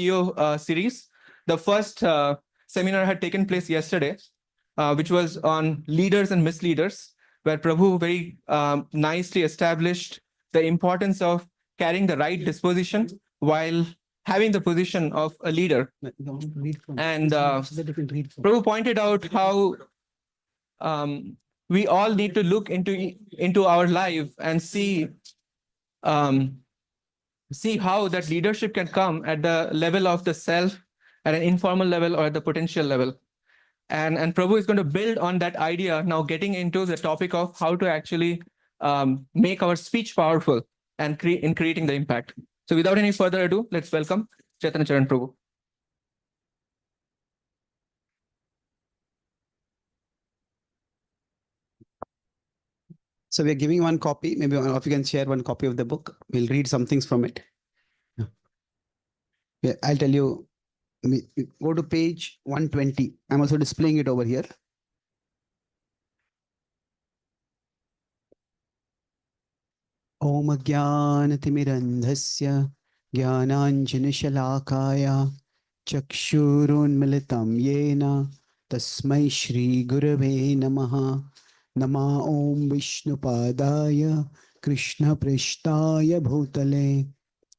CEO series. The first seminar had taken place yesterday, which was on leaders and misleaders, where Prabhu very nicely established the importance of carrying the right disposition while having the position of a leader. And Prabhu pointed out how we all need to look into our life and see how that leadership can come at the level of the self, at an informal level or at the potential level. And Prabhu is going to build on that idea, now getting into the topic of how to actually make our speech powerful and in creating the impact. So without any further ado, let's welcome Chaitanya Charan Prabhu. So we are giving one copy. Maybe one of you can share one copy of the book. We'll read some things from it. Yeah, I'll tell you. Go to page 120. I'm also displaying it over here. Om Jnanatimirandhasya Jnananjanashalakaya Chakshurunmilitam Yena Tasmai Shri Gurave Namaha Nama Om Vishnupadaya Krishna Prishtaya Bhutale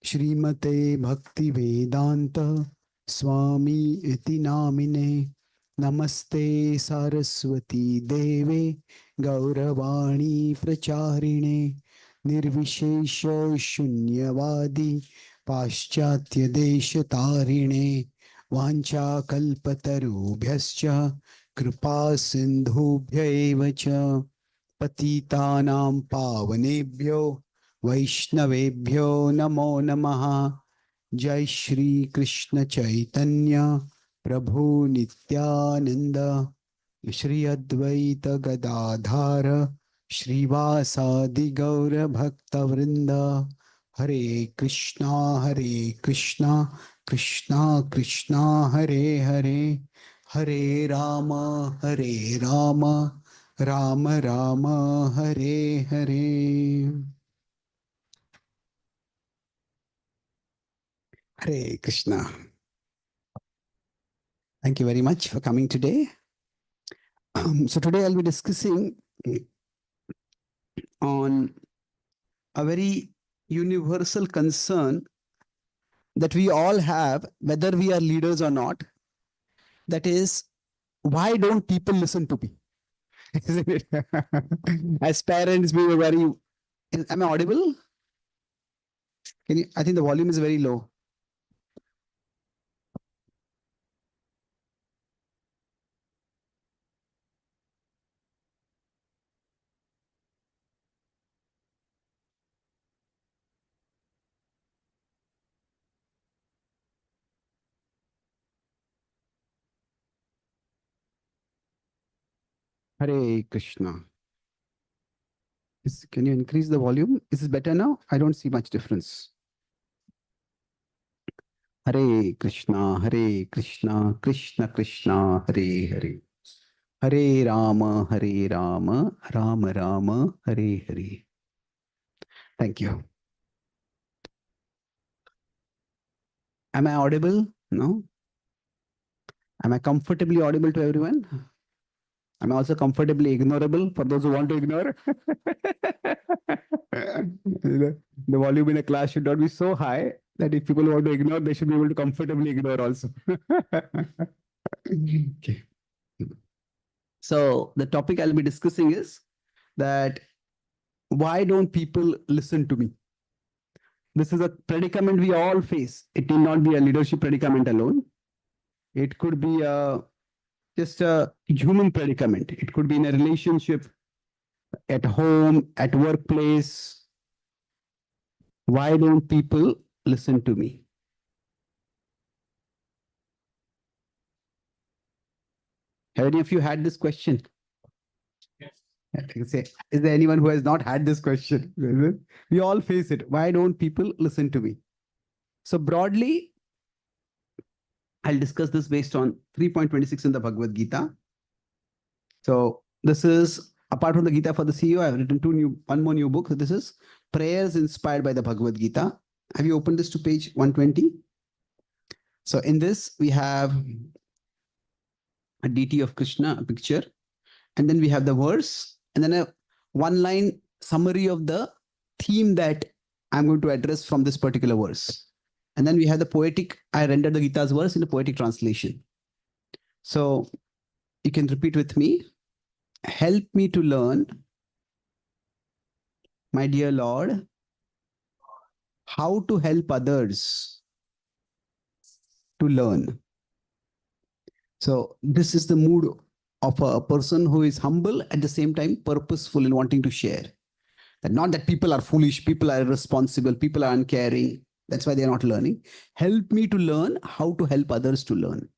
Shrimate Bhakti Vedanta Swami Iti Namine Namaste Saraswati Deve Gauravani Pracharine Nirvishesha Shunyavadi Paschatya Desha Tarine Vancha Kalpatarubhyascha Kripa Sindhubhya evacha Patitanam Pavanebhyo Vaishnavebhyo Namo Namaha Jai Shri Krishna Chaitanya Prabhu Nityananda Shri Advaita Gadadhara Shrivasadi Gaura Bhakta Vrinda Hare Krishna Krishna Krishna Hare Hare Hare Rama Rama Rama Hare Hare Hare Krishna. Thank you very much for coming today. So today I'll be discussing on a very universal concern that we all have, whether we are leaders or not. That is, why don't people listen to me? Isn't it? As parents, we were very... Am I audible? Can you? I think the volume is very low. Hare Krishna. Can you increase the volume? Is this better now? I don't see much difference. Hare Krishna, Krishna Krishna, Hare Hare. Hare Rama, Rama Rama, Hare Hare. Thank you. Am I audible? No? Am I comfortably audible to everyone? Am I also comfortably ignorable for those who want to ignore? The volume in a class should not be so high that if people want to ignore, they should be able to comfortably ignore also. Okay. So the topic I'll be discussing is that why don't people listen to me? This is a predicament we all face. It need not be a leadership predicament alone. It could be just a human predicament. It could be in a relationship, at home, at workplace. Why don't people listen to me? Have any of you had this question? Yes. I can say, is there anyone who has not had this question? We all face it. Why don't people listen to me? So broadly, I'll discuss this based on 3.26 in the Bhagavad-Gita. So this is, apart from the Gita for the CEO, I've written one more new book. So this is Prayers Inspired by the Bhagavad-Gita. Have you opened this to page 120? So in this, we have a deity of Krishna, a picture, and then we have the verse, and then a one-line summary of the theme that I'm going to address from this particular verse. And then we have the poetic, I rendered the Gita's verse in a poetic translation. So you can repeat with me. Help me to learn, my dear Lord, how to help others to learn. So this is the mood of a person who is humble, at the same time purposeful in wanting to share. That not that people are foolish, people are irresponsible, people are uncaring. That's why they are not learning. Help me to learn how to help others to learn.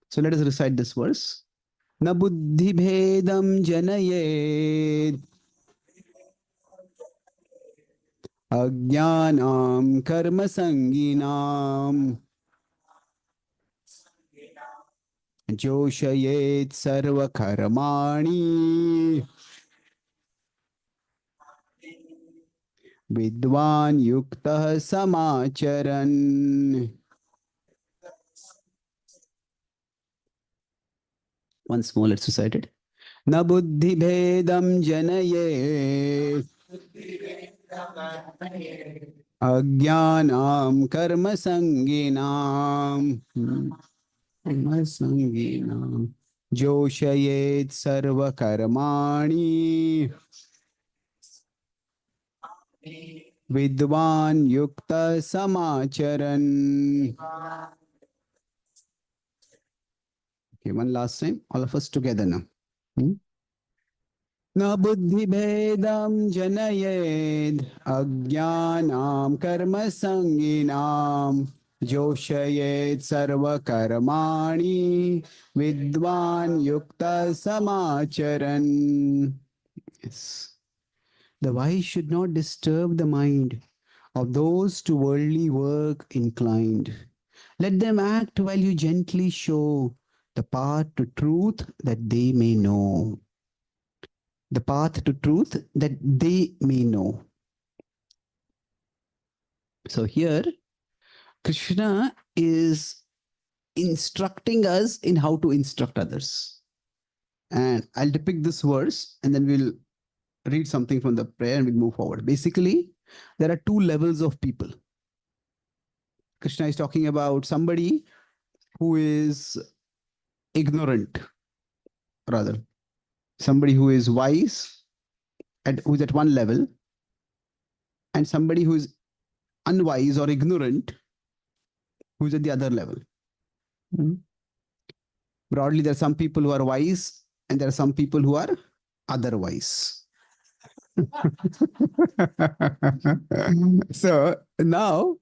So let us recite this verse. Na buddhi bhedam janayed ajnanam karma sanginam joshayet sarva karmani vidwan yuktah samacharan. Once more, let's recite it. Na buddhi bhedam janaye ajnanam karma sanginam joshayet sarva karmani vidwan yukta samacharan. Okay, one last time, all of us together now. Na buddhi bhedam janayed ajnanam karma sanginam joshayet sarva karmani vidwan yukta samacharan. Yes. The wise should not disturb the mind of those to worldly work inclined. Let them act while you gently show the path to truth that they may know. The path to truth that they may know. So here, Krishna is instructing us in how to instruct others. And I'll depict this verse and then we'll read something from the prayer and we'll move forward. Basically, there are two levels of people. Krishna is talking about somebody who is ignorant, rather. Somebody who is wise, who's at one level, and somebody who is unwise or ignorant, who's at the other level. Broadly, there are some people who are wise and there are some people who are otherwise. So now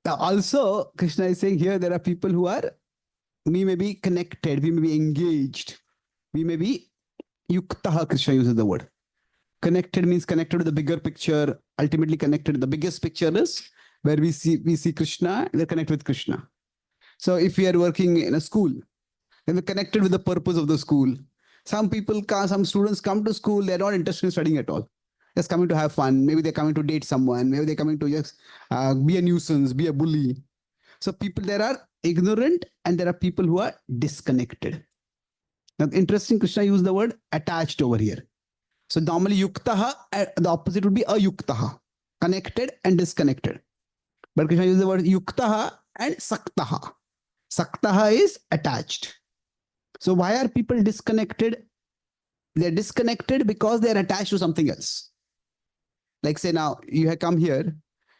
also Krishna is saying here there are people who are, we may be connected, we may be engaged, we may be yuktaha, Krishna uses the word. Connected means connected to the bigger picture, ultimately connected. The biggest picture is where we see Krishna, we're connected with Krishna. So if we are working in a school, then we're connected with the purpose of the school. Some students come to school, they're not interested in studying at all. Just coming to have fun. Maybe they're coming to date someone. Maybe they're coming to just be a nuisance, be a bully. So there are ignorant and there are people who are disconnected. Now, interesting, Krishna used the word attached over here. So normally yuktaha, the opposite would be ayuktaha, connected and disconnected. But Krishna used the word yuktaha and saktaha. Saktaha is attached. So why are people disconnected? They're disconnected because they're attached to something else. Like say now, you have come here,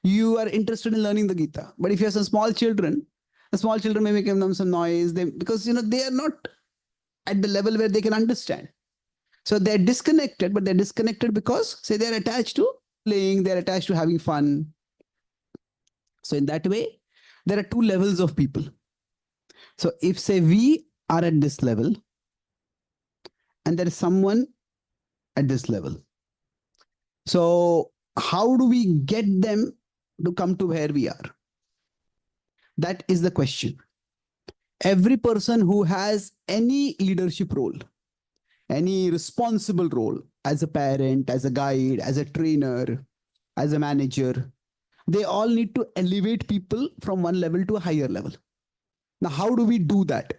you are interested in learning the Gita. But if you have some small children, the small children may make them some noise because they are not at the level where they can understand. So they're disconnected, but they're disconnected because say they're attached to playing, they're attached to having fun. So in that way, there are two levels of people. So if say we are at this level and there is someone at this level. So how do we get them to come to where we are? That is the question. Every person who has any leadership role, any responsible role as a parent, as a guide, as a trainer, as a manager, they all need to elevate people from one level to a higher level. Now, how do we do that?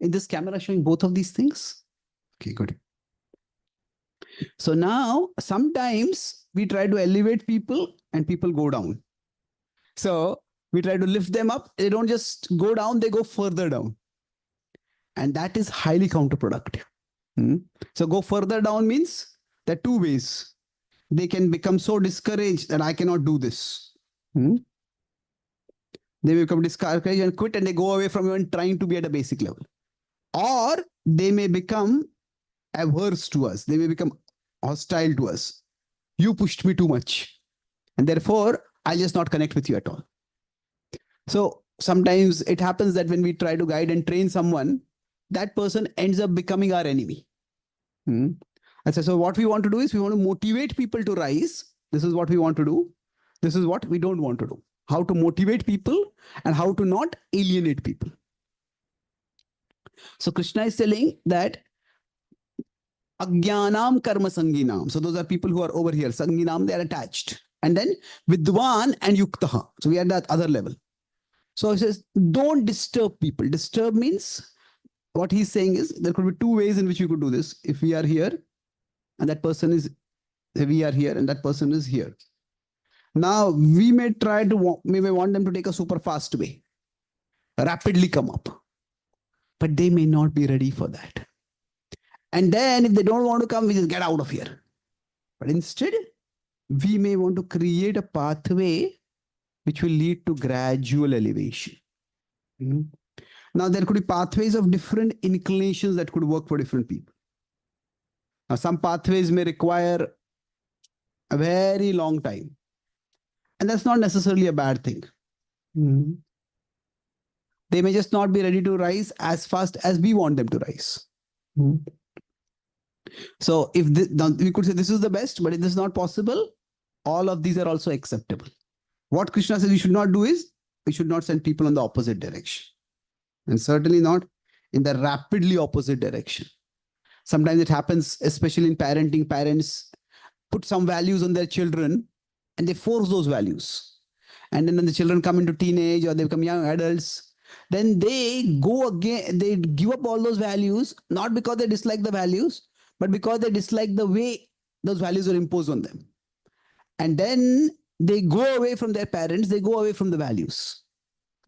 In this camera showing both of these things? Okay, good. So now sometimes we try to elevate people and people go down. So we try to lift them up. They don't just go down, they go further down. And that is highly counterproductive. So go further down means there are two ways. They can become so discouraged that I cannot do this. They become discouraged and quit, and they go away from even trying to be at a basic level. Or they may become averse to us. They may become hostile to us. You pushed me too much, and therefore I'll just not connect with you at all. So sometimes it happens that when we try to guide and train someone, that person ends up becoming our enemy. So what we want to do is we want to motivate people to rise. This is what we want to do. This is what we don't want to do. How to motivate people and how to not alienate people. So Krishna is telling that Ajnanam karma sanginam. So those are people who are over here. Sanginam, they are attached. And then Vidwan and Yuktaha. So we are at that other level. So he says, don't disturb people. Disturb means, what he's saying is, there could be two ways in which you could do this. If we are here, and that person is, we are here, and that person is here. Now, we may we may want them to take a super fast way, rapidly come up. But they may not be ready for that. And then if they don't want to come, we just get out of here. But instead, we may want to create a pathway which will lead to gradual elevation. Now, there could be pathways of different inclinations that could work for different people. Now, some pathways may require a very long time. And that's not necessarily a bad thing. They may just not be ready to rise as fast as we want them to rise. So if we could say this is the best, but if this is not possible, all of these are also acceptable. What Krishna says we should not do is, we should not send people in the opposite direction. And certainly not in the rapidly opposite direction. Sometimes it happens, especially in parenting, parents put some values on their children and they force those values. And then when the children come into teenage or they become young adults, then they go again, they give up all those values, not because they dislike the values, but because they dislike the way those values are imposed on them. And then they go away from their parents, they go away from the values.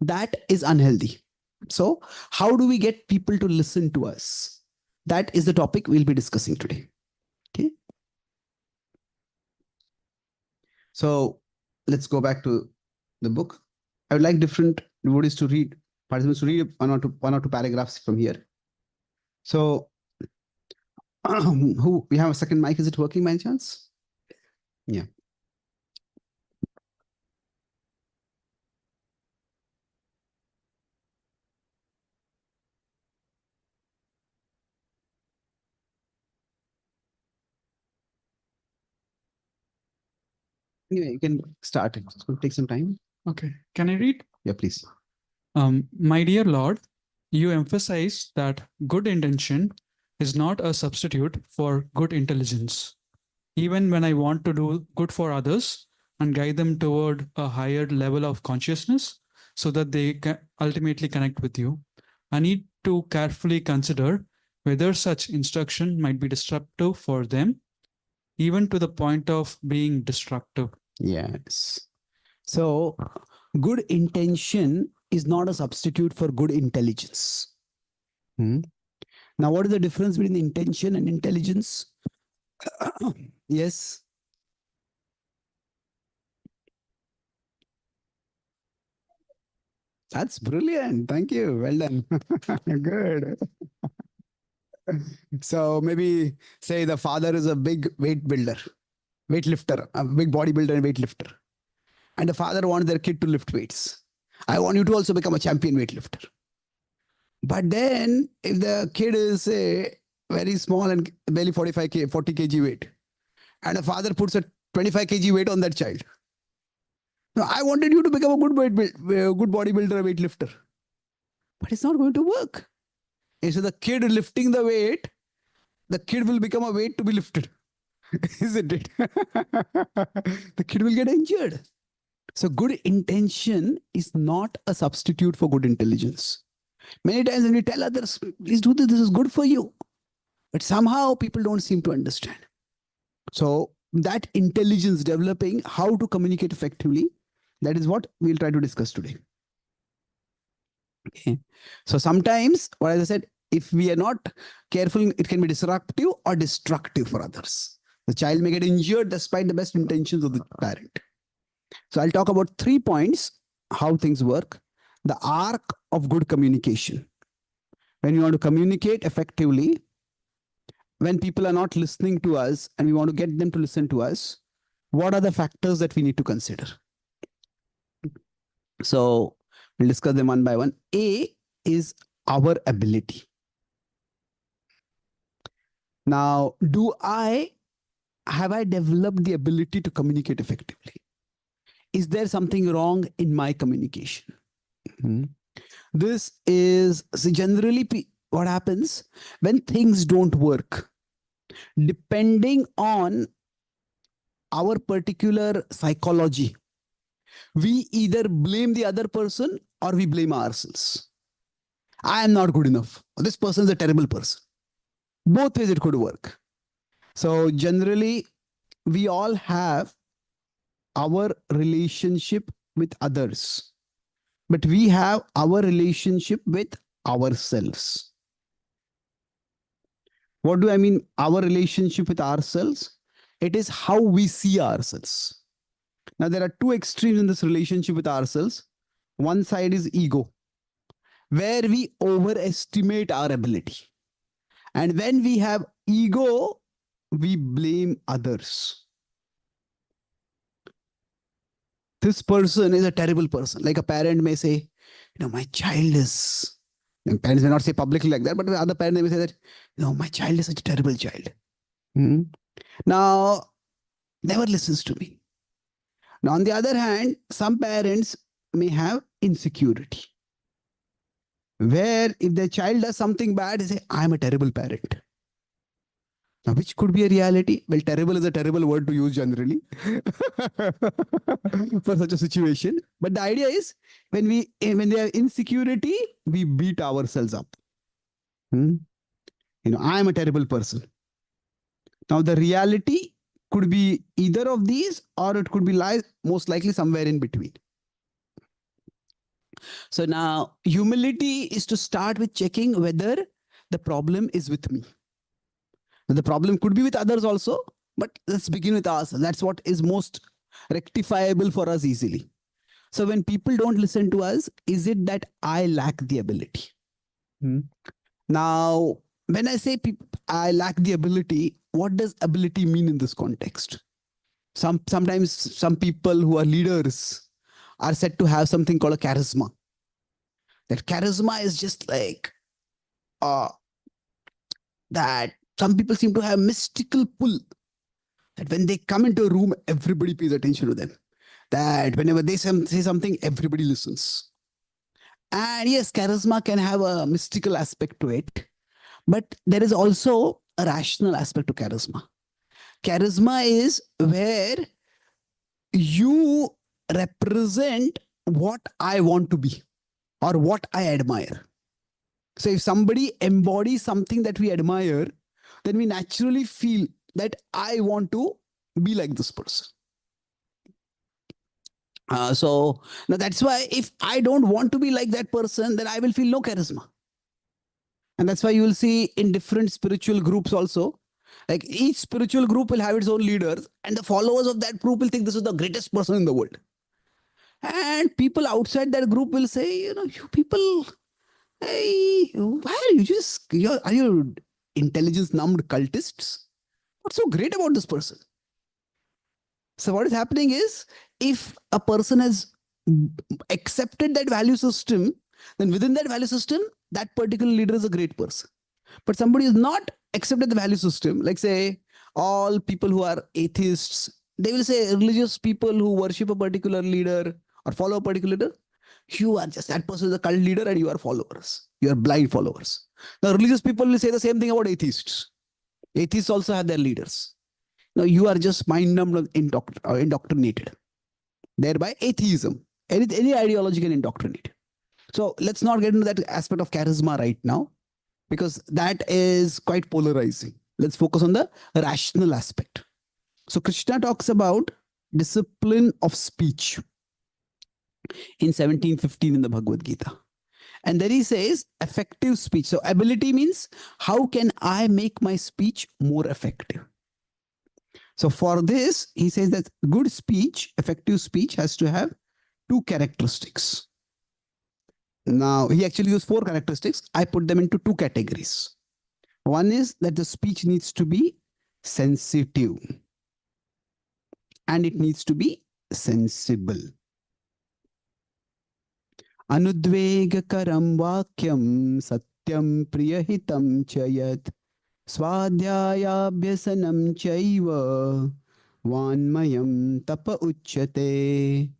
That is unhealthy. So how do we get people to listen to us? That is the topic we'll be discussing today. Okay. So let's go back to the book. I would like different devotees to read, participants to read one or two paragraphs from here. So who we have a second mic? Is it working by any chance? Yeah. Anyway, you can start. It's going to take some time. Okay, can I read? Yeah, please. My dear Lord, you emphasize that good intention is not a substitute for good intelligence. Even when I want to do good for others and guide them toward a higher level of consciousness so that they can ultimately connect with you, I need to carefully consider whether such instruction might be disruptive for them, even to the point of being destructive. Yes. So good intention is not a substitute for good intelligence. Now, what is the difference between intention and intelligence? Yes. That's brilliant. Thank you. Well done. Good. So maybe say the father is a big weightlifter, a big bodybuilder and weightlifter. And the father wants their kid to lift weights. I want you to also become a champion weightlifter. But then if the kid is say very small and barely 40 kg weight, and the father puts a 25 kg weight on that child. Now, I wanted you to become a good bodybuilder, a weightlifter. But it's not going to work. Instead of the kid lifting the weight, the kid will become a weight to be lifted. Isn't it? The kid will get injured. So good intention is not a substitute for good intelligence. Many times when we tell others, please do this, this is good for you. But somehow people don't seem to understand. So that intelligence, developing how to communicate effectively, that is what we'll try to discuss today. Okay. So sometimes, what as I said, if we are not careful, it can be disruptive or destructive for others. The child may get injured despite the best intentions of the parent. So I'll talk about 3 points, how things work. The arc of good communication. When you want to communicate effectively, when people are not listening to us and we want to get them to listen to us, what are the factors that we need to consider? So we'll discuss them one by one. A is our ability. Now, have I developed the ability to communicate effectively? Is there something wrong in my communication? This is generally what happens when things don't work. Depending on our particular psychology, we either blame the other person or we blame ourselves. I am not good enough. This person is a terrible person. Both ways it could work. So generally, we all have our relationship with others, but we have our relationship with ourselves. What do I mean, our relationship with ourselves? It is how we see ourselves. Now, there are two extremes in this relationship with ourselves. One side is ego, where we overestimate our ability. And when we have ego, we blame others. This person is a terrible person. Like a parent may say, my child is, and parents may not say publicly like that, but the other parent may say that, my child is such a terrible child. Now, never listens to me. Now, on the other hand, some parents may have insecurity, where if their child does something bad, they say, I'm a terrible parent. Now, which could be a reality? Well, terrible is a terrible word to use generally for such a situation. But the idea is when they have insecurity, we beat ourselves up. I am a terrible person. Now, the reality could be either of these, or it could be most likely somewhere in between. So now humility is to start with checking whether the problem is with me. The problem could be with others also, but let's begin with ourselves. That's what is most rectifiable for us easily. So when people don't listen to us, is it that I lack the ability? Now, when I say I lack the ability, what does ability mean in this context? Sometimes some people who are leaders are said to have something called a charisma. That charisma is just like that some people seem to have mystical pull. That when they come into a room, everybody pays attention to them. That whenever they say something, everybody listens. And yes, charisma can have a mystical aspect to it. But there is also a rational aspect to charisma. Charisma is where you represent what I want to be or what I admire. So if somebody embodies something that we admire, then we naturally feel that I want to be like this person. So now that's why if I don't want to be like that person, then I will feel no charisma. And that's why you will see in different spiritual groups also, like each spiritual group will have its own leaders, and the followers of that group will think this is the greatest person in the world. And people outside that group will say, you people, hey, why are you intelligence numbed cultists? What's so great about this person? So what is happening is, if a person has accepted that value system, then within that value system, that particular leader is a great person. But somebody is not accepted the value system, like say all people who are atheists, they will say religious people who worship a particular leader or follow a particular leader, you are just, that person is a cult leader and you are followers. You are blind followers. Now religious people will say the same thing about atheists. Atheists also have their leaders. Now you are just mind numbed or indoctrinated. thereby atheism. Any ideology can indoctrinate. So let's not get into that aspect of charisma right now, because that is quite polarizing. Let's focus on the rational aspect. So Krishna talks about discipline of speech in 17:15 in the Bhagavad-Gita. And then he says effective speech. So ability means how can I make my speech more effective? So for this, he says that good speech, effective speech has to have two characteristics. Now, he actually used four characteristics. I put them into two categories. One is that the speech needs to be sensitive and it needs to be sensible. Anudvegakaram vakyam satyam priyahitam chayat swadhyayabhyasanam chaiva vanmayam tapa uchyate.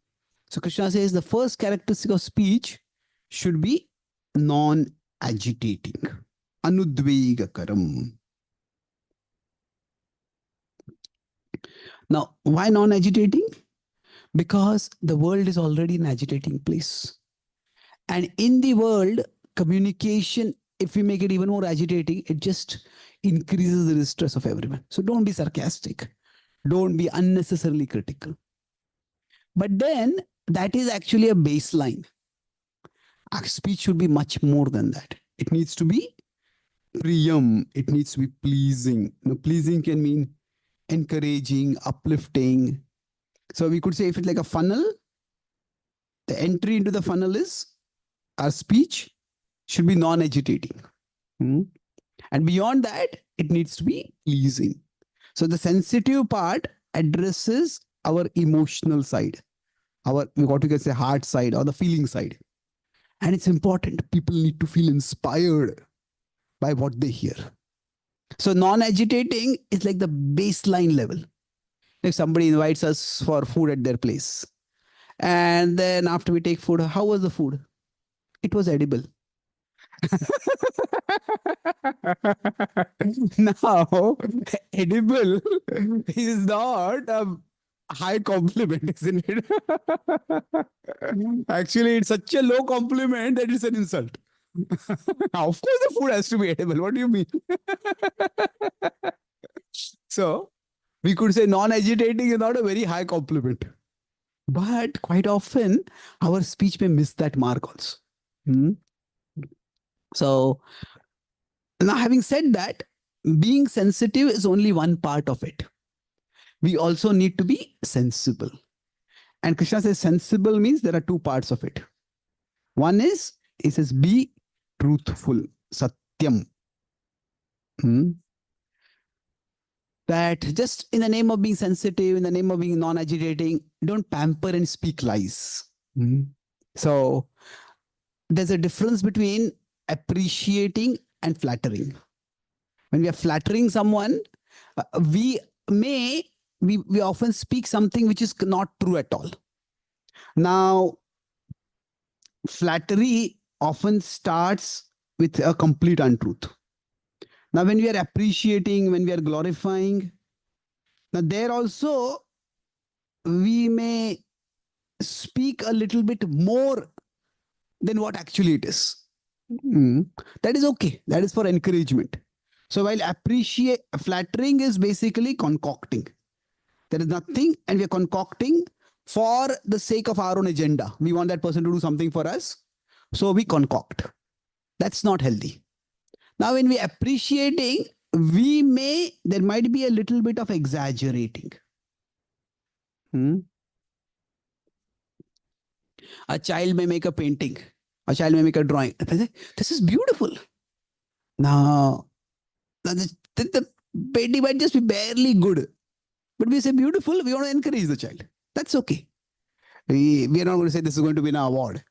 So Krishna says the first characteristic of speech should be non-agitating. Anudvegakaram. Now, why non-agitating? Because the world is already an agitating place. And in the world, communication, if we make it even more agitating, it just increases the distress of everyone. So don't be sarcastic. Don't be unnecessarily critical. But then that is actually a baseline. Our speech should be much more than that. It needs to be priyam. It needs to be pleasing. Now, pleasing can mean encouraging, uplifting. So we could say if it's like a funnel, the entry into the funnel is our speech should be non-agitating. And beyond that, it needs to be pleasing. So the sensitive part addresses our emotional side, our what we can say heart side or the feeling side. And it's important. People need to feel inspired by what they hear. So non-agitating is like the baseline level. If somebody invites us for food at their place, and then after we take food, how was the food? It was edible. Now, edible is not a high compliment, isn't it? Actually, it's such a low compliment that it's an insult. Of course, the food has to be edible. What do you mean? So, we could say non-agitating is not a very high compliment. But quite often, our speech may miss that mark also. So, now having said that, being sensitive is only one part of it. We also need to be sensible. And Krishna says sensible means there are two parts of it. One is, he says, be truthful, satyam. That just in the name of being sensitive, in the name of being non-agitating, don't pamper and speak lies. So there's a difference between appreciating and flattering. When we are flattering someone, we often speak something which is not true at all. Now, flattery often starts with a complete untruth. Now, when we are appreciating, when we are glorifying, now there also we may speak a little bit more than what actually it is. That is okay. That is for encouragement. So while flattering is basically concocting. There is nothing and we are concocting for the sake of our own agenda. We want that person to do something for us. So we concoct. That's not healthy. Now when we are appreciating, there might be a little bit of exaggerating. A child may make a painting. A child may make a drawing. This is beautiful. Now, the painting might just be barely good. But we say beautiful, we want to encourage the child. That's okay. We are not going to say this is going to be an award.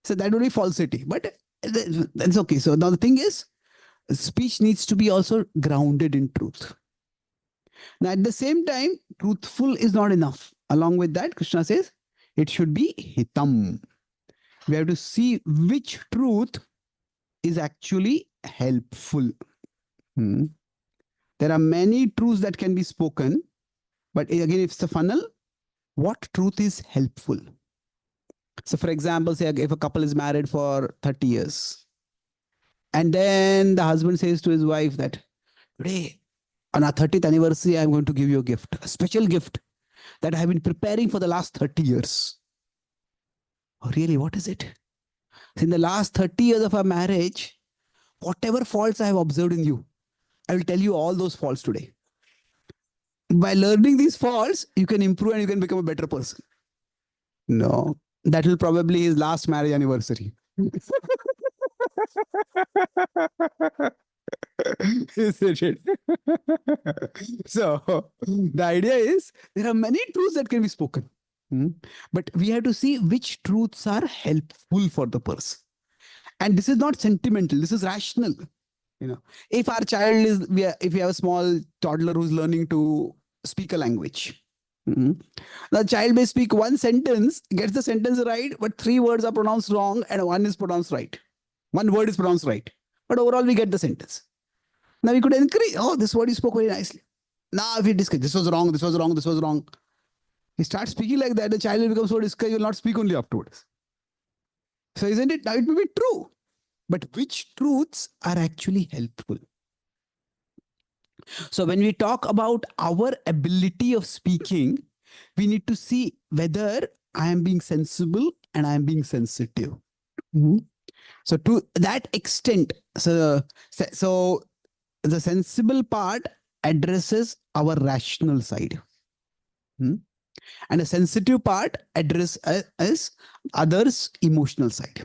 So that would be falsity. But that's okay. So now the thing is, speech needs to be also grounded in truth. Now at the same time, truthful is not enough. Along with that, Krishna says, it should be hitam. We have to see which truth is actually helpful. There are many truths that can be spoken. But again, if it's a funnel, what truth is helpful. So for example, say if a couple is married for 30 years, and then the husband says to his wife that today on our 30th anniversary, I'm going to give you a gift, a special gift that I have been preparing for the last 30 years. Oh, really? What is it? In the last 30 years of our marriage, whatever faults I have observed in you, I will tell you all those faults today. By learning these faults, you can improve and you can become a better person. No, that will probably his last marriage anniversary. Isn't it? So the idea is there are many truths that can be spoken. But we have to see which truths are helpful for the person. And this is not sentimental, this is rational. If our child is, if we have a small toddler who's learning to speak a language, the child may speak one sentence, gets the sentence right, but 3 words are pronounced wrong and 1 is pronounced right. 1 word is pronounced right. But overall, we get the sentence. Now we could encourage, oh, this word you spoke very nicely. Now if we discuss, this was wrong, this was wrong, this was wrong. He starts speaking like that, the child will become so discouraged, he will not speak only afterwards. So isn't it? Now it may be true. But which truths are actually helpful? So when we talk about our ability of speaking, we need to see whether I am being sensible and I am being sensitive. So to that extent, so the sensible part addresses our rational side. And the sensitive part addresses others' emotional side.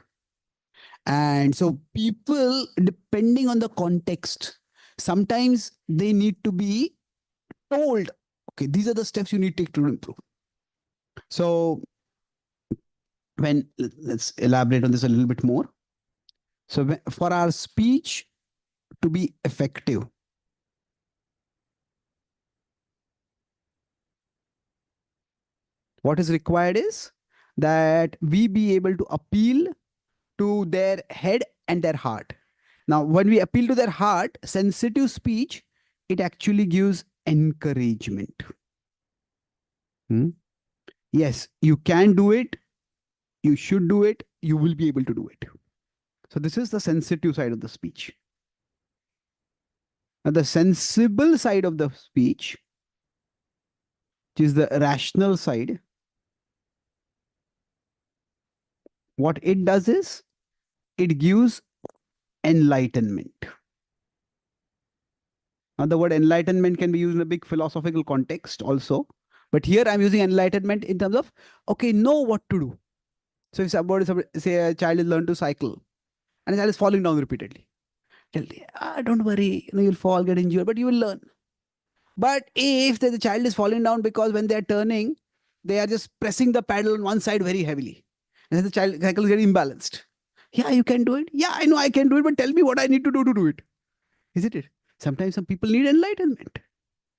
And so people, depending on the context, sometimes they need to be told, okay, these are the steps you need to take to improve. So let's elaborate on this a little bit more. So for our speech to be effective, what is required is that we be able to appeal to their head and their heart. Now, when we appeal to their heart, sensitive speech, it actually gives encouragement. Yes, you can do it. You should do it. You will be able to do it. So this is the sensitive side of the speech. Now, the sensible side of the speech, which is the rational side, what it does is it gives enlightenment. Now, the word enlightenment can be used in a big philosophical context also. But here I'm using enlightenment in terms of, okay, know what to do. So if somebody say a child is learned to cycle and a child is falling down repeatedly, tell me, don't worry, you'll fall, get injured, but you will learn. But if the child is falling down because when they're turning, they are just pressing the pedal on one side very heavily, and then the cycle is getting imbalanced. Yeah, you can do it. Yeah, I know I can do it, but tell me what I need to do it. Isn't it? Sometimes some people need enlightenment.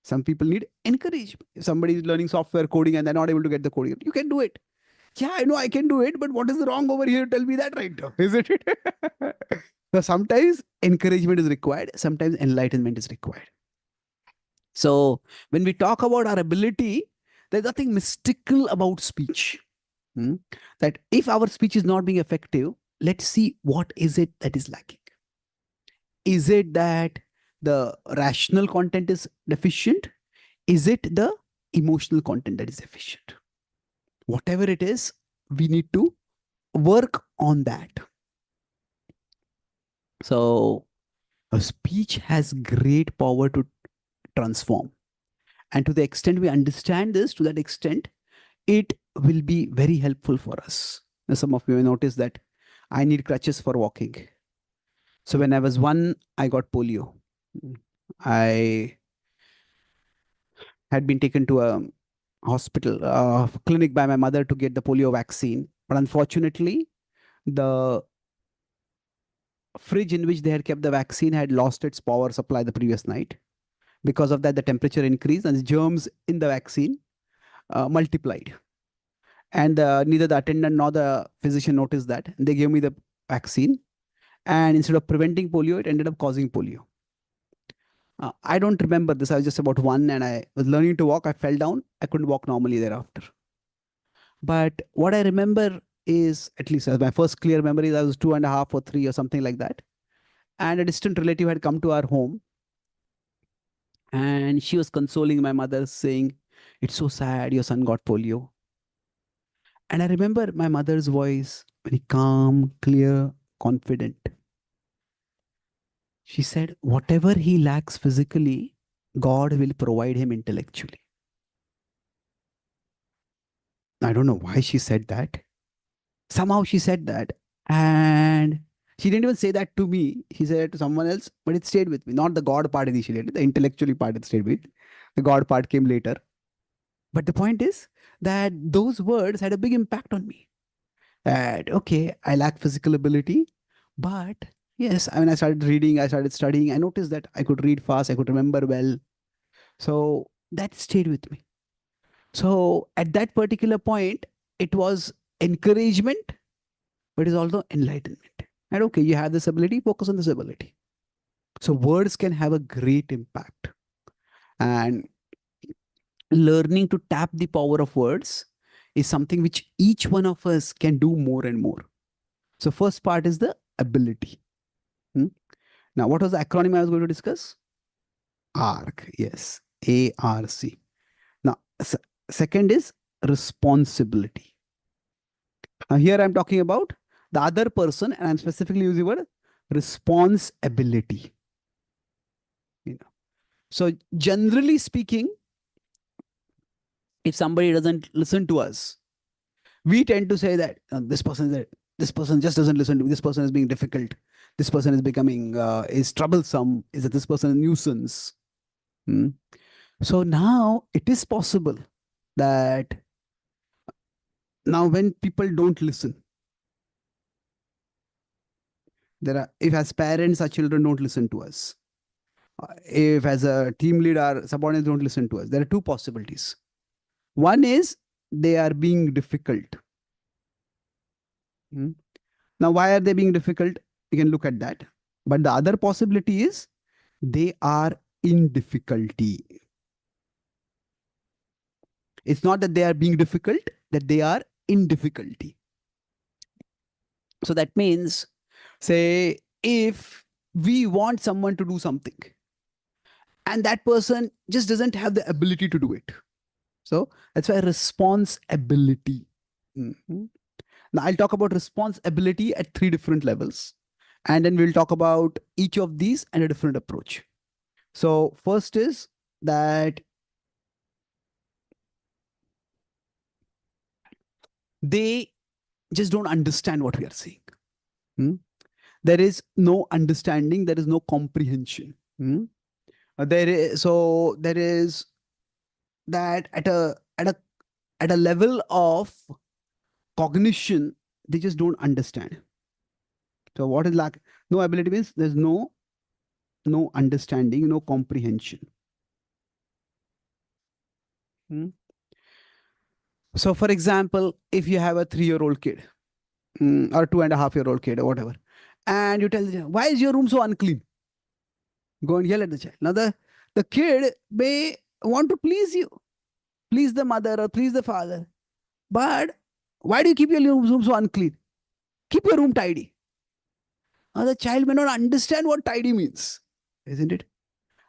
Some people need encouragement. If somebody is learning software coding and they're not able to get the coding, you can do it. Yeah, I know I can do it, but what is wrong over here? Tell me that right now. Isn't it? So sometimes encouragement is required. Sometimes enlightenment is required. So when we talk about our ability, there's nothing mystical about speech. That if our speech is not being effective, let's see what is it that is lacking. Is it that the rational content is deficient? Is it the emotional content that is deficient? Whatever it is, we need to work on that. So a speech has great power to transform. And to the extent we understand this, to that extent, it will be very helpful for us. Now, some of you may notice that I need crutches for walking. So when I was 1, I got polio. I had been taken to a hospital, clinic by my mother to get the polio vaccine. But unfortunately, the fridge in which they had kept the vaccine had lost its power supply the previous night. Because of that, the temperature increased and the germs in the vaccine multiplied. And neither the attendant nor the physician noticed that. They gave me the vaccine. And instead of preventing polio, it ended up causing polio. I don't remember this. I was just about 1 and I was learning to walk. I fell down. I couldn't walk normally thereafter. But what I remember is, at least as my first clear memory, is I was 2.5 or 3 or something like that. And a distant relative had come to our home. And she was consoling my mother, saying, "It's so sad, your son got polio." And I remember my mother's voice, very calm, clear, confident. She said, "Whatever he lacks physically, God will provide him intellectually." I don't know why she said that. Somehow she said that. And she didn't even say that to me. She said it to someone else, but it stayed with me. Not the God part initially, the intellectually part it stayed with. The God part came later. But the point is that those words had a big impact on me. That, okay, I lack physical ability, but yes, I mean, I started reading, I started studying. I noticed that I could read fast, I could remember well. So that stayed with me. So at that particular point, it was encouragement, but it's also enlightenment. And okay, you have this ability, focus on this ability. So words can have a great impact. And learning to tap the power of words is something which each one of us can do more and more. So first part is the ability. Now, what was the acronym I was going to discuss? ARC. Yes, ARC. Now, second is responsibility. Now, here I'm talking about the other person, and I'm specifically using the word responsibility. So, generally speaking, if somebody doesn't listen to us, we tend to say that this person just doesn't listen to me. This person is being difficult. This person is becoming is troublesome. Is that this person a nuisance? So now it is possible that now when people don't listen, if as parents our children don't listen to us, if as a team lead our subordinates don't listen to us, there are two possibilities. One is they are being difficult. Now, why are they being difficult? You can look at that. But the other possibility is they are in difficulty. It's not that they are being difficult, that they are in difficulty. So that means, say, if we want someone to do something and that person just doesn't have the ability to do it. So that's why responsibility. Now I'll talk about responsibility at 3 different levels. And then we'll talk about each of these and a different approach. So first is that they just don't understand what we are saying. There is no understanding, there is no comprehension. There is that at a level of cognition, they just don't understand. So what is lack? No ability means there's no understanding, no comprehension. So for example, if you have a 3-year-old kid or 2.5-year-old kid or whatever, and you tell them, "Why is your room so unclean?" Go and yell at the child. Now the kid may want to please you, please the mother or please the father. But why do you keep your room so unclean? Keep your room tidy. Now the child may not understand what tidy means, isn't it?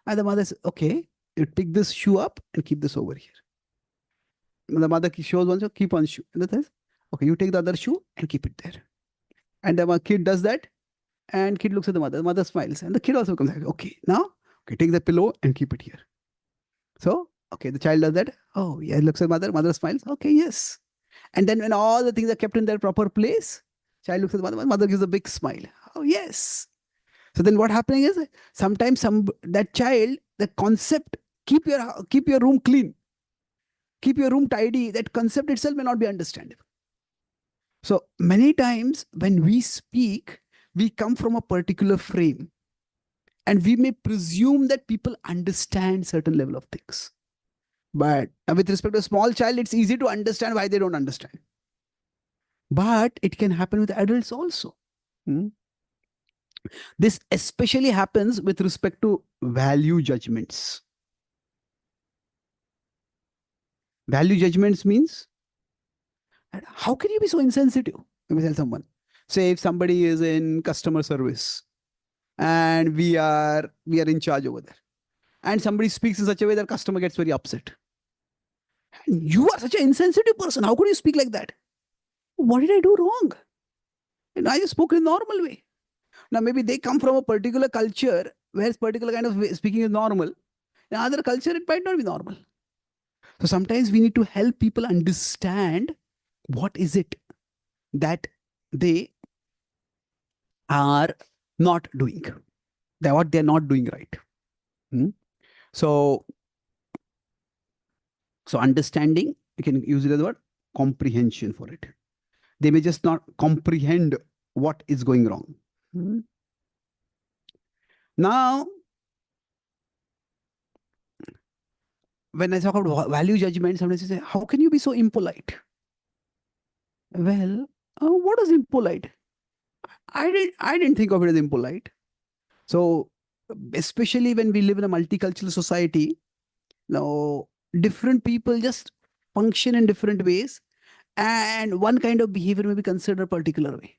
And the mother says, "Okay, you pick this shoe up and keep this over here." The mother shows one shoe, keep one shoe. And the says, "Okay, you take the other shoe and keep it there." And the kid does that. And kid looks at the mother. The mother smiles. And the kid also comes like, "Okay, now, okay, take the pillow and keep it here." So, okay, the child does that. Oh, yeah, looks at mother. Mother smiles. Okay, yes. And then when all the things are kept in their proper place, child looks at the mother. Mother gives a big smile. Oh, yes. So then what happening is sometimes that child, the concept, keep your room clean, keep your room tidy, that concept itself may not be understandable. So many times when we speak, we come from a particular frame and we may presume that people understand certain level of things. But with respect to a small child, it's easy to understand why they don't understand. But it can happen with adults also. This especially happens with respect to value judgments. Value judgments means And how can you be so insensitive? Let me tell someone. Say if somebody is in customer service and we are in charge over there, and somebody speaks in such a way that customer gets very upset. And you are such an insensitive person. How could you speak like that? What did I do wrong? And I just spoke in a normal way. Now maybe they come from a particular culture where particular kind of speaking is normal. In other culture, it might not be normal. So sometimes we need to help people understand what is it that they are not doing. What they're not doing right. So understanding, you can use it as what? Comprehension for it. They may just not comprehend what is going wrong. Now, when I talk about value judgment, sometimes you say, how can you be so impolite? Well, what is impolite? I didn't think of it as impolite. So, especially when we live in a multicultural society, now different people just function in different ways, and one kind of behavior may be considered a particular way.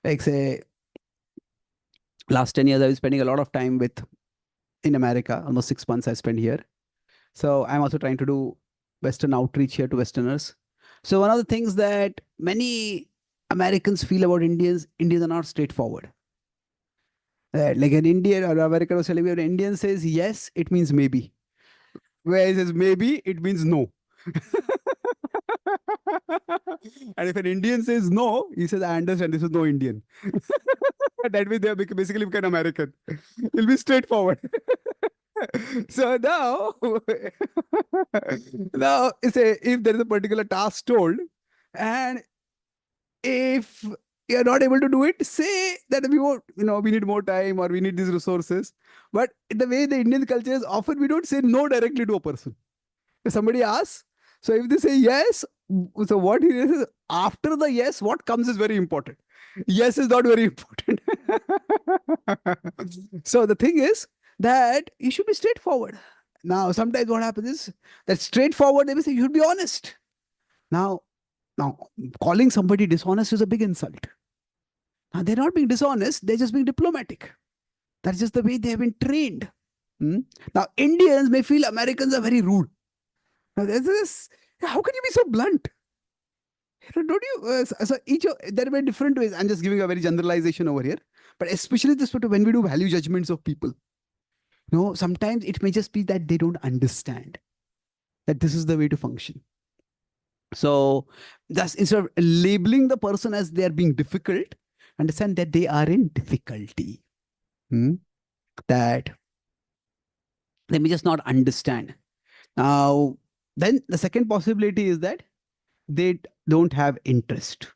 Like say, last 10 years I was spending a lot of time in America. Almost 6 months I spent here. So I'm also trying to do Western outreach here to Westerners. So one of the things that many Americans feel about Indians are not straightforward. Like an Indian or American was telling me, an Indian says yes, it means maybe. Where he says maybe, it means no. And if an Indian says no, he says, I understand, this is no Indian. That way they basically become American. It'll be straightforward. So now, say if there is a particular task told, and if you're not able to do it, say that we need more time or we need these resources. But the way the Indian culture is, often we don't say no directly to a person. If somebody asks, so if they say yes, so what he is, after the yes, what comes is very important. Yes is not very important. So the thing is that you should be straightforward. Now, sometimes what happens is that straightforward, they will say you should be honest. Now, calling somebody dishonest is a big insult. Now, they're not being dishonest, they're just being diplomatic. That's just the way they have been trained. Now, Indians may feel Americans are very rude. Now, there's this, how can you be so blunt? Don't you? There are different ways. I'm just giving a very generalization over here. But especially this when we do value judgments of people. Sometimes it may just be that they don't understand that this is the way to function. So thus, instead of labeling the person as they are being difficult, understand that they are in difficulty. That they may just not understand. Now, then the second possibility is that they don't have interest.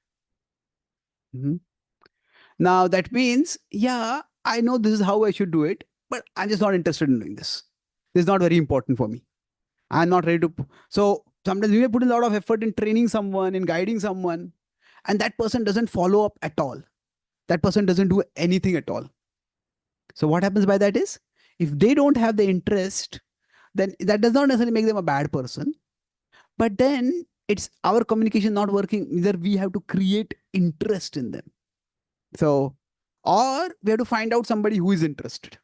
Now that means, yeah, I know this is how I should do it, but I'm just not interested in doing this. This is not very important for me. I'm not ready to. So sometimes we may put a lot of effort in training someone, in guiding someone, and that person doesn't follow up at all. That person doesn't do anything at all. So what happens by that is, if they don't have the interest, then that does not necessarily make them a bad person. But then it's our communication not working. Either we have to create interest in them. So, or we have to find out somebody who is interested.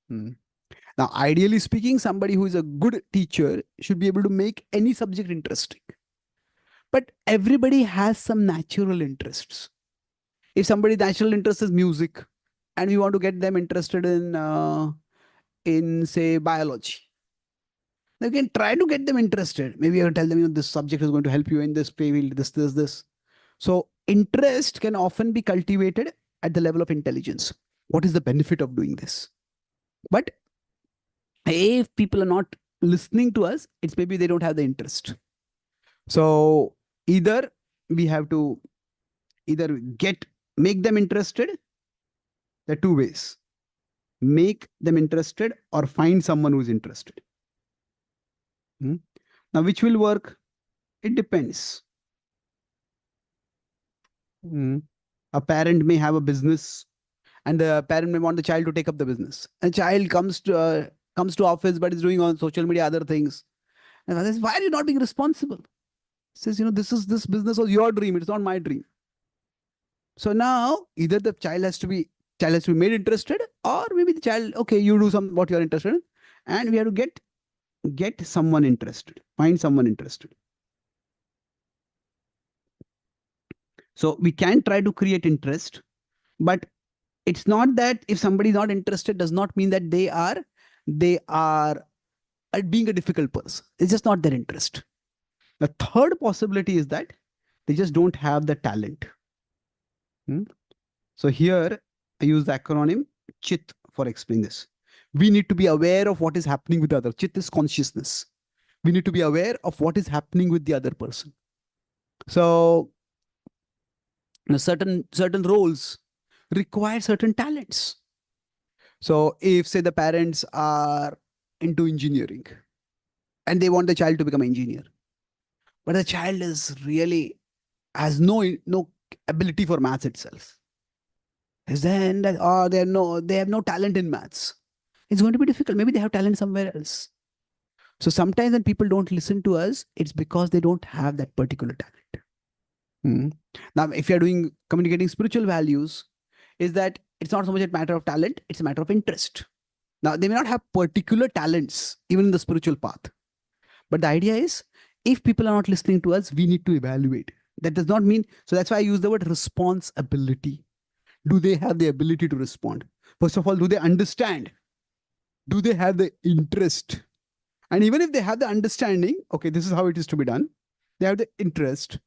Now, ideally speaking, somebody who is a good teacher should be able to make any subject interesting. But everybody has some natural interests. If somebody's natural interest is music, and we want to get them interested in say biology, they can try to get them interested. Maybe you can tell them, this subject is going to help you in this field, this. So interest can often be cultivated at the level of intelligence. What is the benefit of doing this? But if people are not listening to us, it's maybe they don't have the interest. So either we have to make them interested. There are two ways. Make them interested or find someone who's interested. Now, which will work? It depends. A parent may have a business, and the parent may want the child to take up the business. A child comes to office, but is doing on social media other things. And others, why are you not being responsible? Says, this business was your dream. It's not my dream. So now either the child has to be made interested, or maybe the child, okay, you do what you're interested in, and we have to get someone interested, find someone interested. So we can try to create interest, but it's not that if somebody is not interested does not mean that they are being a difficult person. It's just not their interest. The third possibility is that they just don't have the talent. So here I use the acronym CHIT for explaining this. We need to be aware of what is happening with the other. CHIT is consciousness. We need to be aware of what is happening with the other person. So certain roles require certain talents. So if, say, the parents are into engineering and they want the child to become an engineer, but the child is really has no ability for maths itself, then that, or they have no talent in maths, it's going to be difficult. Maybe they have talent somewhere else. So sometimes when people don't listen to us, it's because they don't have that particular talent. Now, if you're communicating spiritual values, is that it's not so much a matter of talent, it's a matter of interest. Now, they may not have particular talents, even in the spiritual path. But the idea is, if people are not listening to us, we need to evaluate. That does not mean, so that's why I use the word responsibility. Do they have the ability to respond? First of all, do they understand? Do they have the interest? And even if they have the understanding, okay, this is how it is to be done. They have the interest.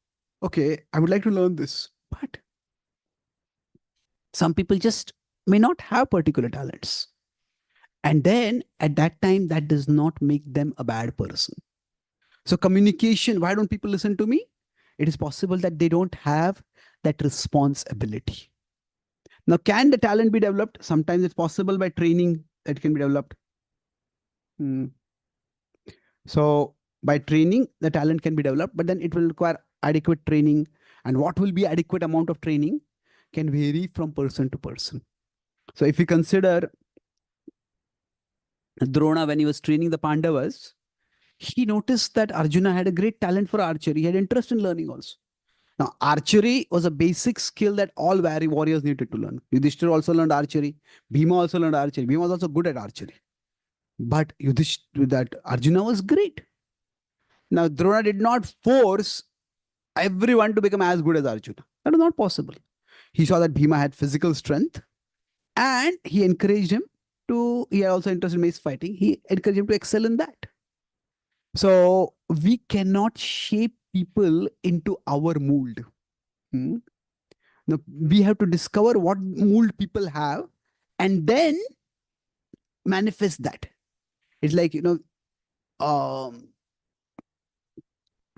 Okay, I would like to learn this. But some people just may not have particular talents. And then at that time, that does not make them a bad person. So communication, why don't people listen to me? It is possible that they don't have that responsibility. Now, can the talent be developed? Sometimes it's possible by training that can be developed. So by training, the talent can be developed, but then it will require adequate training. And what will be adequate amount of training can vary from person to person. So if you consider Drona, when he was training the Pandavas, he noticed that Arjuna had a great talent for archery. He had interest in learning also. Now, archery was a basic skill that all warriors needed to learn. Yudhishthira also learned archery. Bhima also learned archery. Bhima was also good at archery. But Arjuna was great. Now, Drona did not force everyone to become as good as Arjuna. That was not possible. He saw that Bhima had physical strength and he encouraged him he had also interest in mace fighting. He encouraged him to excel in that. So we cannot shape people into our mold. Now, we have to discover what mold people have and then manifest that. It's like,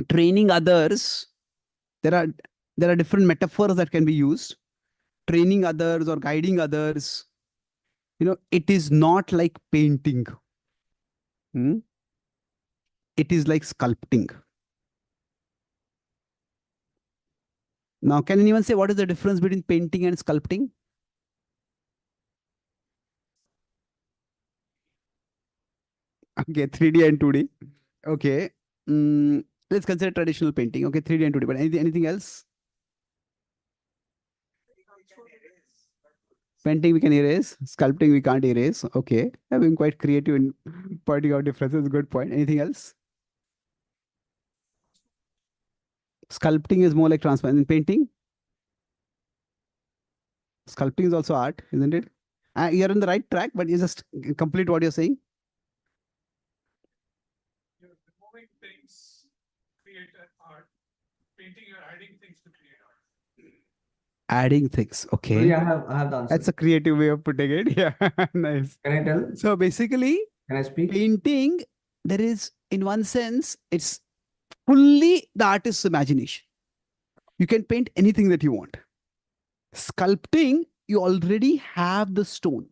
training others. There are different metaphors that can be used. Training others or guiding others. It is not like painting. It is like sculpting. Now, can anyone say what is the difference between painting and sculpting? Okay, 3D and 2D. Okay. Let's consider traditional painting. Okay, 3D and 2D. But anything else? Painting we can erase. Sculpting we can't erase. Okay. I've been quite creative in pointing out differences. Good point. Anything else? Sculpting is more like transparent. In painting? Sculpting is also art, isn't it? You're on the right track, but you just complete what you're saying. You're removing things, create art. Painting, you're adding things to create art. Adding things. Okay. Yeah, I have the answer. That's a creative way of putting it. Yeah, nice. Can I tell? So basically, Can I speak? painting, there is, in one sense, it's fully the artist's imagination. You can paint anything that you want. Sculpting, you already have the stone.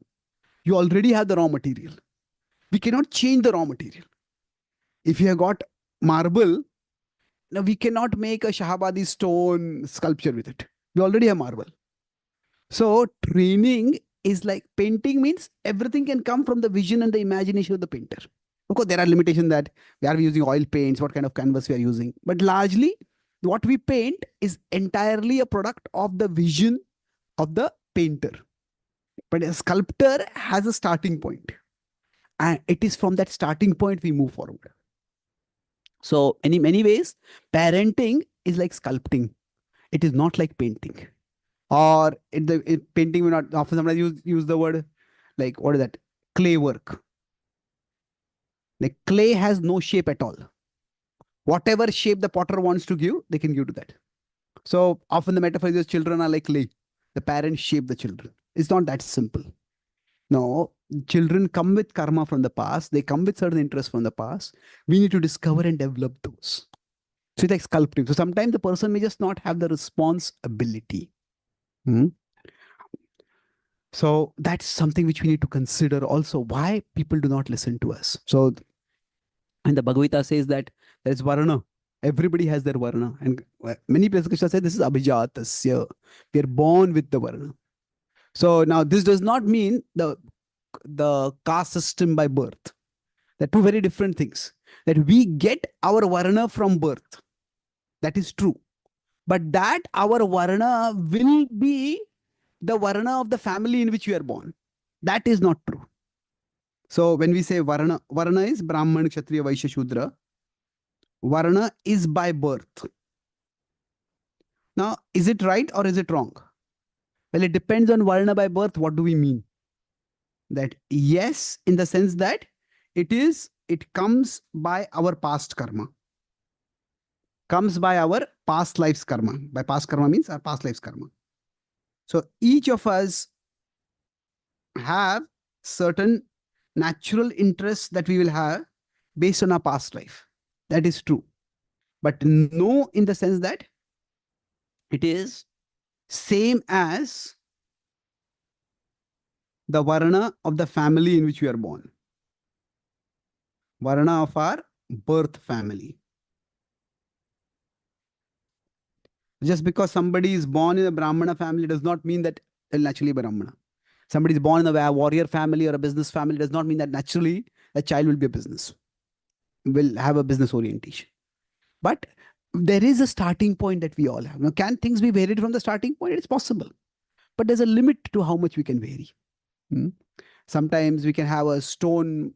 You already have the raw material. We cannot change the raw material. If you have got marble, now we cannot make a Shahabadi stone sculpture with it. We already have marble. So training is like painting means everything can come from the vision and the imagination of the painter. Of course, there are limitations that we are using oil paints, what kind of canvas we are using. But largely, what we paint is entirely a product of the vision of the painter. But a sculptor has a starting point. And it is from that starting point we move forward. So, in many ways, parenting is like sculpting. It is not like painting. Or painting, we not often sometimes use the word like, what is that? Clay work. Like clay has no shape at all. Whatever shape the potter wants to give, they can give to that. So often the metaphor is children are like clay. The parents shape the children. It's not that simple. No, children come with karma from the past. They come with certain interests from the past. We need to discover and develop those. So it's like sculpting. So sometimes the person may just not have the responsibility. So that's something which we need to consider also, why people do not listen to us. So, and the Bhagavad-Gita says that there is varna. Everybody has their varna. And many places Krishna says this is abhijatasya. We are born with the varna. So now this does not mean the caste system by birth. They're two very different things. That we get our varna from birth. That is true. But that our varna will be the varna of the family in which we are born. That is not true. So when we say varna, varna is Brahman, Kshatriya, Vaishya, Shudra. Varna is by birth. Now, is it right or is it wrong? Well, it depends on varna by birth. What do we mean? That yes, in the sense that it comes by our past karma. Comes by our past life's karma. By past karma means our past life's karma. So each of us have certain natural interests that we will have based on our past life. That is true. But no, in the sense that it is same as the varna of the family in which we are born. Varna of our birth family. Just because somebody is born in a Brahmana family does not mean that they'll naturally be Brahmana. Somebody is born in a warrior family or a business family does not mean that naturally a child will be a business, will have a business orientation. But there is a starting point that we all have. Now, can things be varied from the starting point? It's possible. But there's a limit to how much we can vary. Sometimes we can have a stone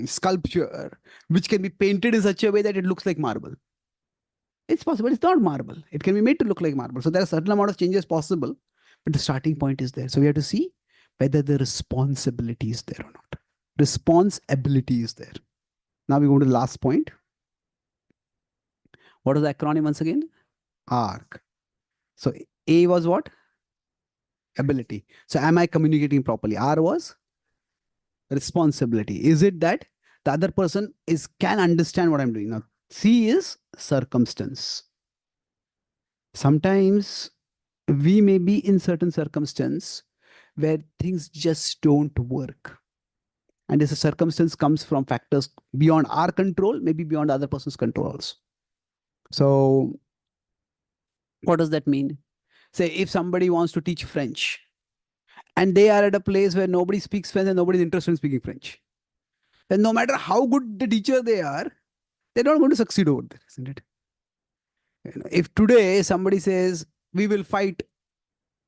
sculpture which can be painted in such a way that it looks like marble. It's possible. It's not marble. It can be made to look like marble. So there are a certain amount of changes possible, but the starting point is there. So we have to see whether the responsibility is there or not. Responsibility is there. Now we go to the last point. What is the acronym once again? ARC. So A was what? Ability. So am I communicating properly? R was responsibility. Is it that the other person can understand what I'm doing? Now C is circumstance. Sometimes we may be in certain circumstance where things just don't work. And this circumstance comes from factors beyond our control, maybe beyond the other person's control also. So what does that mean? Say if somebody wants to teach French and they are at a place where nobody speaks French and nobody is interested in speaking French, then no matter how good the teacher they are, they're not going to succeed over there, isn't it? If today somebody says, we will fight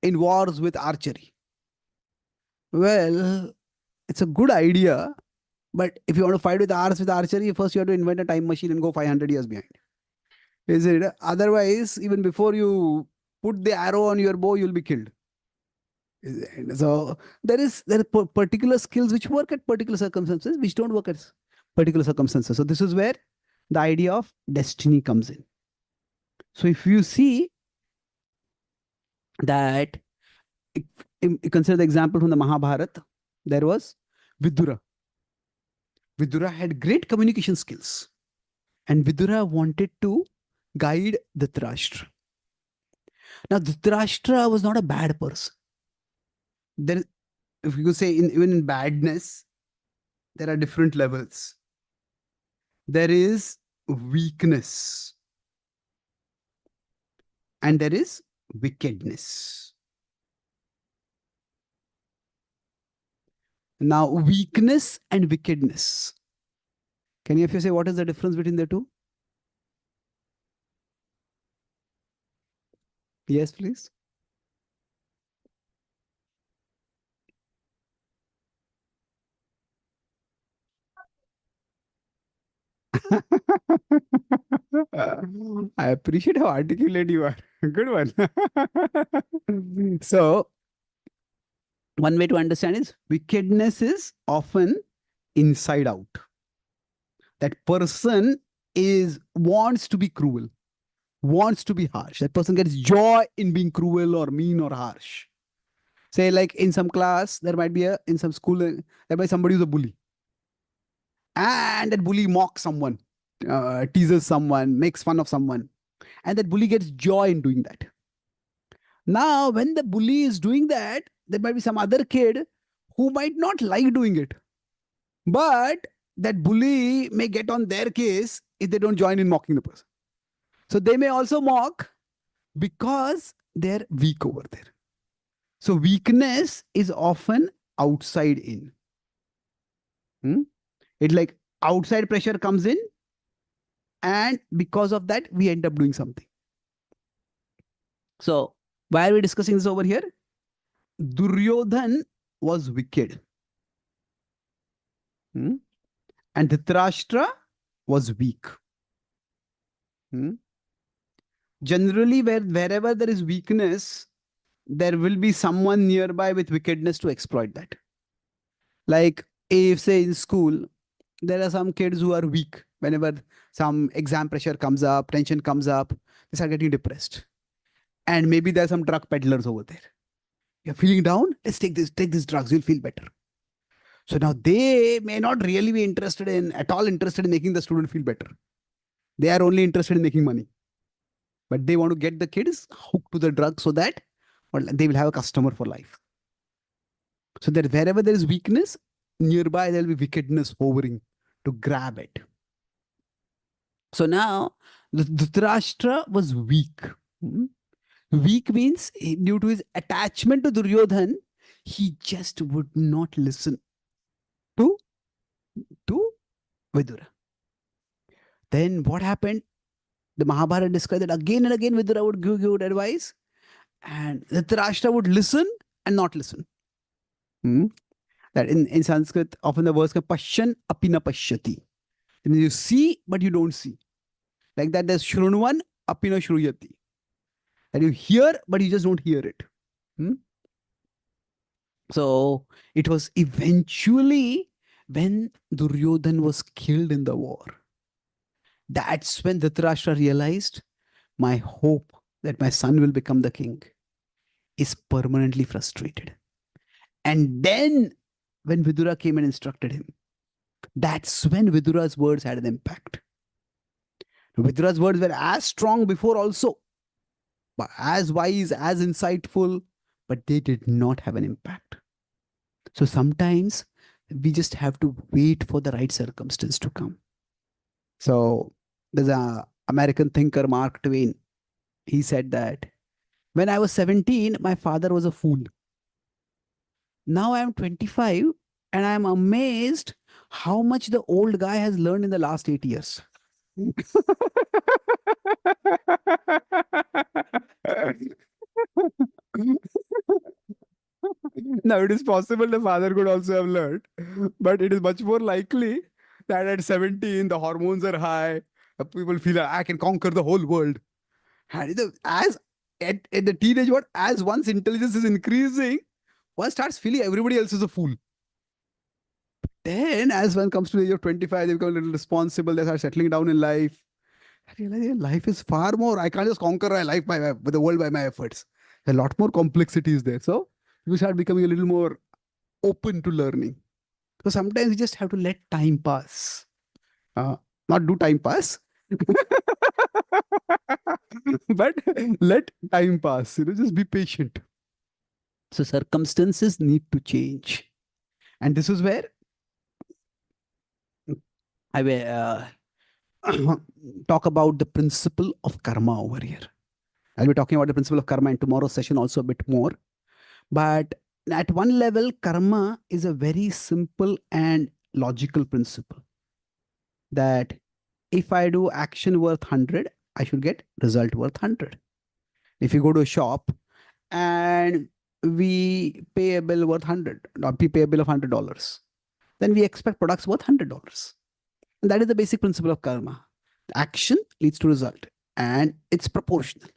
in wars with archery. Well, it's a good idea. But if you want to fight with archery, first you have to invent a time machine and go 500 years behind. Is it? Otherwise, even before you put the arrow on your bow, you'll be killed. So there are particular skills which work at particular circumstances, which don't work at particular circumstances. So this is where the idea of destiny comes in. So if you see that, you consider the example from the Mahabharata, there was Vidura. Vidura had great communication skills. And Vidura wanted to guide Dhritarashtra. Now, Dhritarashtra was not a bad person. There, if you could say, even in badness, there are different levels. There is weakness. And there is wickedness. Now, weakness and wickedness Can you say what is the difference between the two? Yes, please. I appreciate how articulate you are. Good one. So, one way to understand is wickedness is often inside out. That person wants to be cruel, wants to be harsh. That person gets joy in being cruel or mean or harsh. Say, like in some class, there might be in some school, there might be somebody who's a bully. And that bully mocks someone, teases someone, makes fun of someone. And that bully gets joy in doing that. Now, when the bully is doing that, there might be some other kid who might not like doing it. But that bully may get on their case if they don't join in mocking the person. So they may also mock because they're weak over there. So weakness is often outside in. It's like outside pressure comes in, and because of that, we end up doing something. So why are we discussing this over here? Duryodhan was wicked. And Dhritarashtra was weak. Generally, wherever there is weakness, there will be someone nearby with wickedness to exploit that. Like if, say, in school, there are some kids who are weak. Whenever some exam pressure comes up, tension comes up, they start getting depressed. And maybe there are some drug peddlers over there. You're feeling down? Let's take these drugs, you'll feel better. So now they may not really be interested in making the student feel better. They are only interested in making money. But they want to get the kids hooked to the drug so that they will have a customer for life. So that wherever there is weakness, nearby there will be wickedness hovering to grab it. So now the Dhritarashtra was weak. Weak means due to his attachment to Duryodhan, he just would not listen to Vidura. Then what happened? The Mahabharata described that again and again Vidura would give advice, and Dhritarashtra would listen and not listen. That in Sanskrit, often the words come Pashyan apina pashyati. It means you see, but you don't see. Like that, there's Shrunvan apina shruyati. That you hear, but you just don't hear it. So it was eventually when Duryodhan was killed in the war. That's when Dhritarashtra realized my hope that my son will become the king is permanently frustrated. And then when Vidura came and instructed him, that's when Vidura's words had an impact. Vidura's words were as strong before also, but as wise, as insightful, but they did not have an impact. So sometimes we just have to wait for the right circumstance to come. So there's an American thinker, Mark Twain. He said that when I was 17, my father was a fool. Now I am 25 and I am amazed how much the old guy has learned in the last 8 years. Now, it is possible the father could also have learned, but it is much more likely that at 17, the hormones are high. People feel like I can conquer the whole world. And as at the teenage world, as one's intelligence is increasing, one starts feeling everybody else is a fool. Then, as one comes to the age of 25, they become a little responsible. They start settling down in life. I realize life is far more. I can't just conquer my life the world by my efforts. A lot more complexity is there. So you start becoming a little more open to learning. So sometimes you just have to let time pass. Not do time pass, but let time pass. Just be patient. So circumstances need to change. And this is where I will talk about the principle of karma over here. I'll be talking about the principle of karma in tomorrow's session also a bit more. But at one level, karma is a very simple and logical principle. that if I do action worth 100, I should get result worth 100. If you go to a shop and we pay a bill worth 100, or we pay a bill of $100, then we expect products worth $100. And that is the basic principle of karma. Action leads to result, and it's proportional.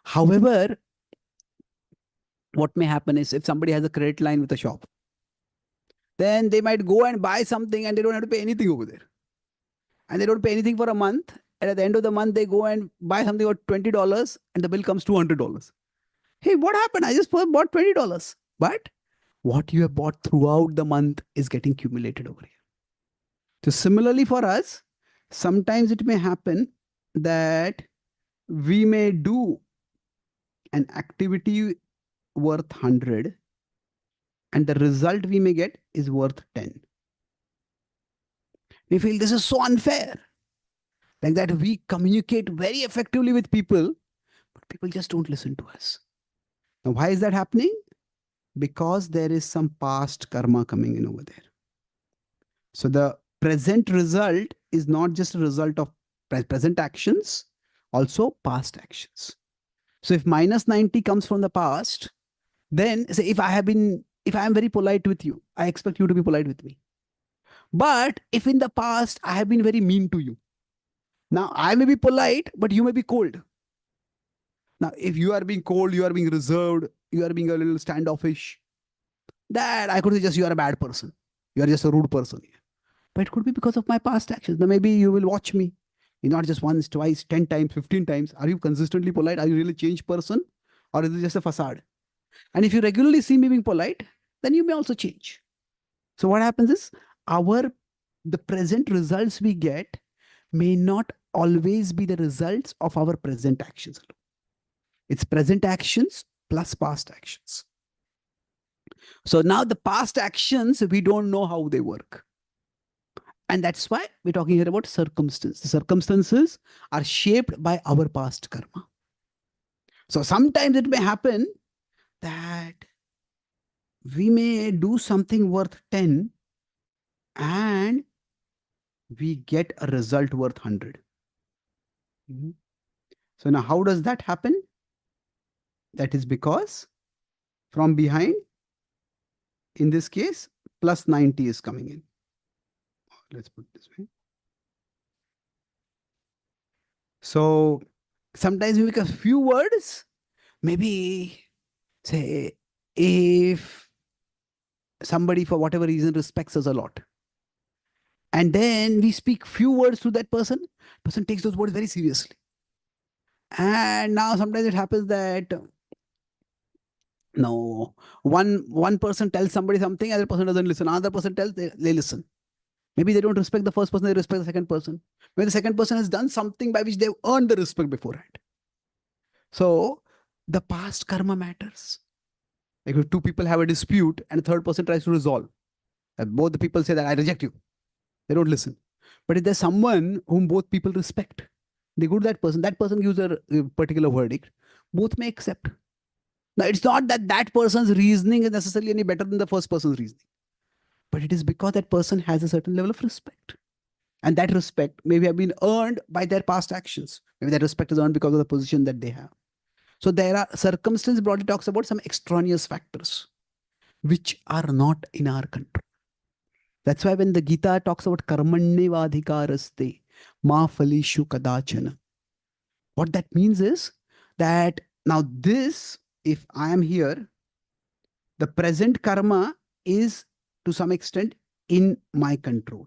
However, what may happen is if somebody has a credit line with a shop, then they might go and buy something and they don't have to pay anything over there. And they don't pay anything for a month. And at the end of the month, they go and buy something worth $20 and the bill comes $200. Hey, what happened? I just bought $20. But what you have bought throughout the month is getting accumulated over here. So similarly for us, sometimes it may happen that we may do an activity worth 100 and the result we may get is worth 10. We feel this is so unfair. Like that we communicate very effectively with people, but people just don't listen to us. Now, why is that happening? Because there is some past karma coming in over there. So the present result is not just a result of present actions, also past actions. So if minus 90 comes from the past, then say if I am very polite with you, I expect you to be polite with me. But if in the past I have been very mean to you, now I may be polite, but you may be cold. Now, if you are being cold, you are being reserved, you are being a little standoffish, that I could suggest you are a bad person. You are just a rude person. But it could be because of my past actions. Now, maybe you will watch me, not just once, twice, 10 times, 15 times. Are you consistently polite? Are you really a changed person? Or is it just a facade? And if you regularly see me being polite, then you may also change. So what happens is the present results we get may not always be the results of our present actions. It's present actions plus past actions. So now the past actions, we don't know how they work. And that's why we're talking here about circumstances. The circumstances are shaped by our past karma. So sometimes it may happen that we may do something worth 10 and we get a result worth 100. So now how does that happen? That is because from behind, in this case, plus 90 is coming in. Let's put it this way. So sometimes we make a few words, maybe say if somebody for whatever reason respects us a lot, and then we speak few words to that person takes those words very seriously. And now sometimes it happens that no, one person tells somebody something, other person doesn't listen. Another person tells, they listen. Maybe they don't respect the first person, they respect the second person. When the second person has done something by which they've earned the respect beforehand. So the past karma matters. Like if two people have a dispute and a third person tries to resolve, both the people say that I reject you. They don't listen. But if there's someone whom both people respect, they go to that person gives a particular verdict, both may accept. Now, it's not that that person's reasoning is necessarily any better than the first person's reasoning, but it is because that person has a certain level of respect. And that respect maybe have been earned by their past actions. Maybe that respect is earned because of the position that they have. So there are circumstances broadly talks about some extraneous factors which are not in our control. That's why when the Gita talks about karmanyevadhikaraste ma phaleshu kadachana, what that means is that now this, if I am here, the present karma is to some extent in my control.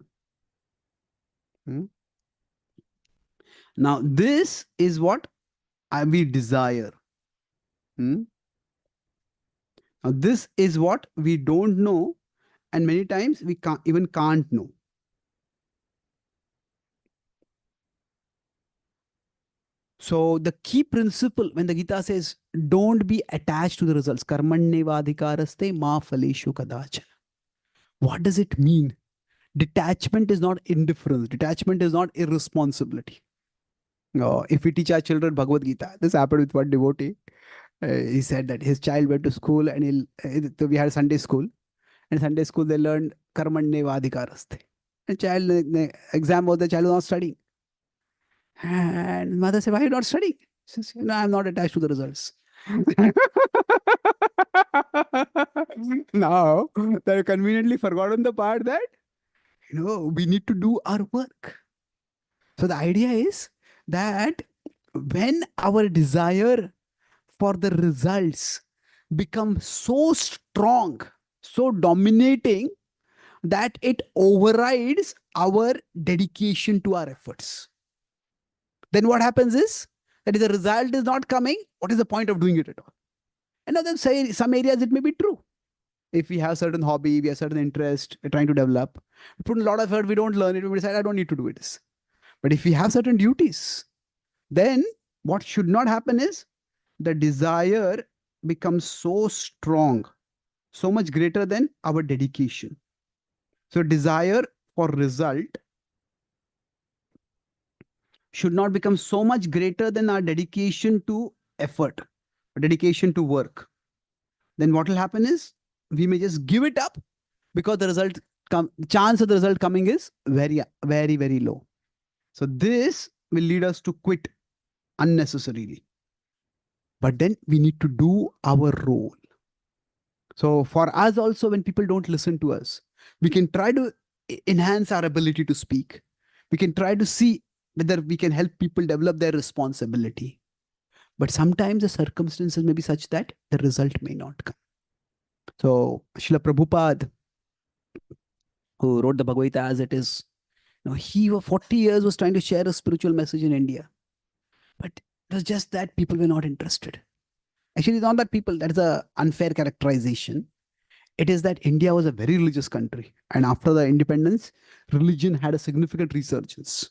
Now this is what we desire. Now this is what we don't know, and many times we can't know. So the key principle when the Gita says, don't be attached to the results, karmanyevadhikaraste ma phaleshu kadachana. What does it mean? Detachment is not indifference. Detachment is not irresponsibility. If we teach our children Bhagavad-Gita, this happened with one devotee. He said that his child went to school and we had Sunday school. And Sunday school they learned karmanyevadhikaraste. A child, the exam was, the child was not studying. And mother said, why are you not studying? She says, no, I'm not attached to the results. Now, they conveniently forgotten the part that, we need to do our work. So the idea is that when our desire for the results become so strong, so dominating, that it overrides our dedication to our efforts, then what happens is that if the result is not coming, what is the point of doing it at all? And then say some areas it may be true. If we have certain hobby, we have certain interest, we're trying to develop, we put a lot of effort, we don't learn it, we decide I don't need to do this. But if we have certain duties, then what should not happen is the desire becomes so strong, so much greater than our dedication. So desire for result should not become so much greater than our dedication to effort, dedication to work. Then what will happen is we may just give it up because the result chance of the result coming is very, very, very low. So this will lead us to quit unnecessarily. But then we need to do our role. So for us also, when people don't listen to us, we can try to enhance our ability to speak. We can try to see whether we can help people develop their responsibility. But sometimes the circumstances may be such that the result may not come. So Srila Prabhupada, who wrote the Bhagavad-Gita as it is, he for 40 years was trying to share a spiritual message in India. But it was just that people were not interested. Actually, it's not that people, that is an unfair characterization. It is that India was a very religious country. And after the independence, religion had a significant resurgence.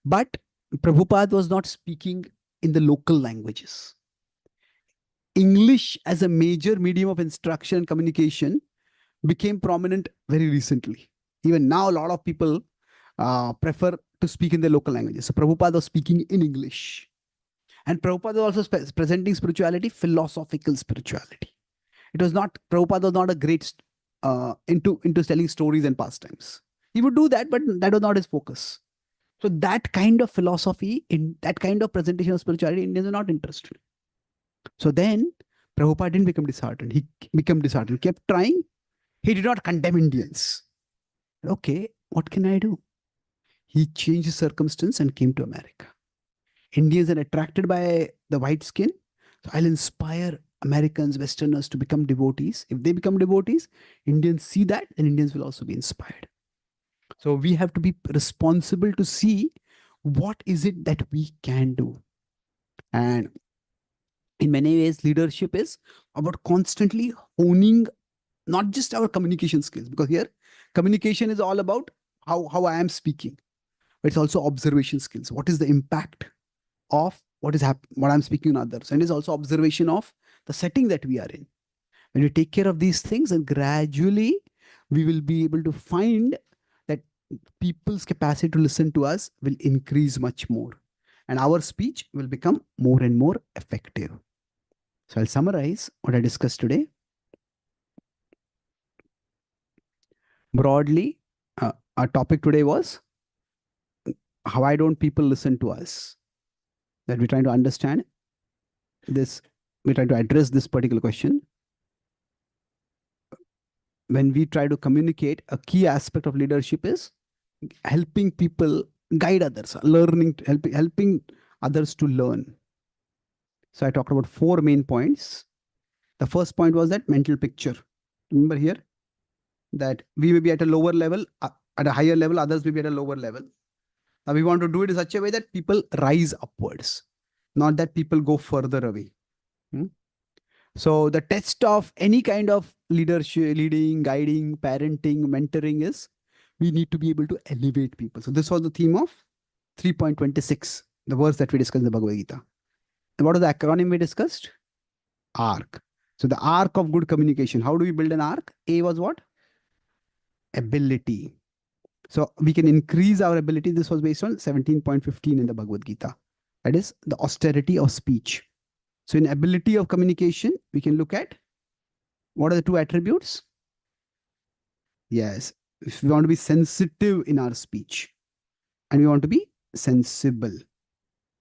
But Prabhupada was not speaking in the local languages. English as a major medium of instruction and communication became prominent very recently. Even now, a lot of people prefer to speak in their local languages. So Prabhupada was speaking in English. And Prabhupada was also presenting spirituality, philosophical spirituality. It was not, Prabhupada was not a great into telling stories and pastimes. He would do that, but that was not his focus. So that kind of philosophy, in that kind of presentation of spirituality, Indians are not interested. So then Prabhupada didn't become disheartened. He became disheartened, kept trying. He did not condemn Indians. Okay, what can I do? He changed his circumstance and came to America. Indians are attracted by the white skin. So I'll inspire Americans, Westerners to become devotees. If they become devotees, Indians see that, and Indians will also be inspired. So we have to be responsible to see what is it that we can do. And in many ways, leadership is about constantly honing not just our communication skills, because here communication is all about how I am speaking, but it's also observation skills. What is the impact of what I'm speaking on others? And it's also observation of the setting that we are in. When we take care of these things, and gradually we will be able to find that people's capacity to listen to us will increase much more, and our speech will become more and more effective. So I'll summarize what I discussed today. Broadly, our topic today was why don't people listen to us? That we're trying to understand this, we're trying to address this particular question. When we try to communicate, a key aspect of leadership is helping people guide others, helping others to learn. So I talked about 4 main points. The first point was that mental picture. Remember here that we may be at a lower level, at a higher level, others may be at a lower level. Now we want to do it in such a way that people rise upwards, not that people go further away. So the test of any kind of leadership, leading, guiding, parenting, mentoring is we need to be able to elevate people. So this was the theme of 3.26, the verse that we discussed in the Bhagavad-Gita. And what is the acronym we discussed? ARC. So the arc of good communication. How do we build an arc? A was what? Ability. So we can increase our ability. This was based on 17.15 in the Bhagavad-Gita. That is the austerity of speech. So in ability of communication, we can look at what are the 2 attributes? Yes, If we want to be sensitive in our speech, and we want to be sensible.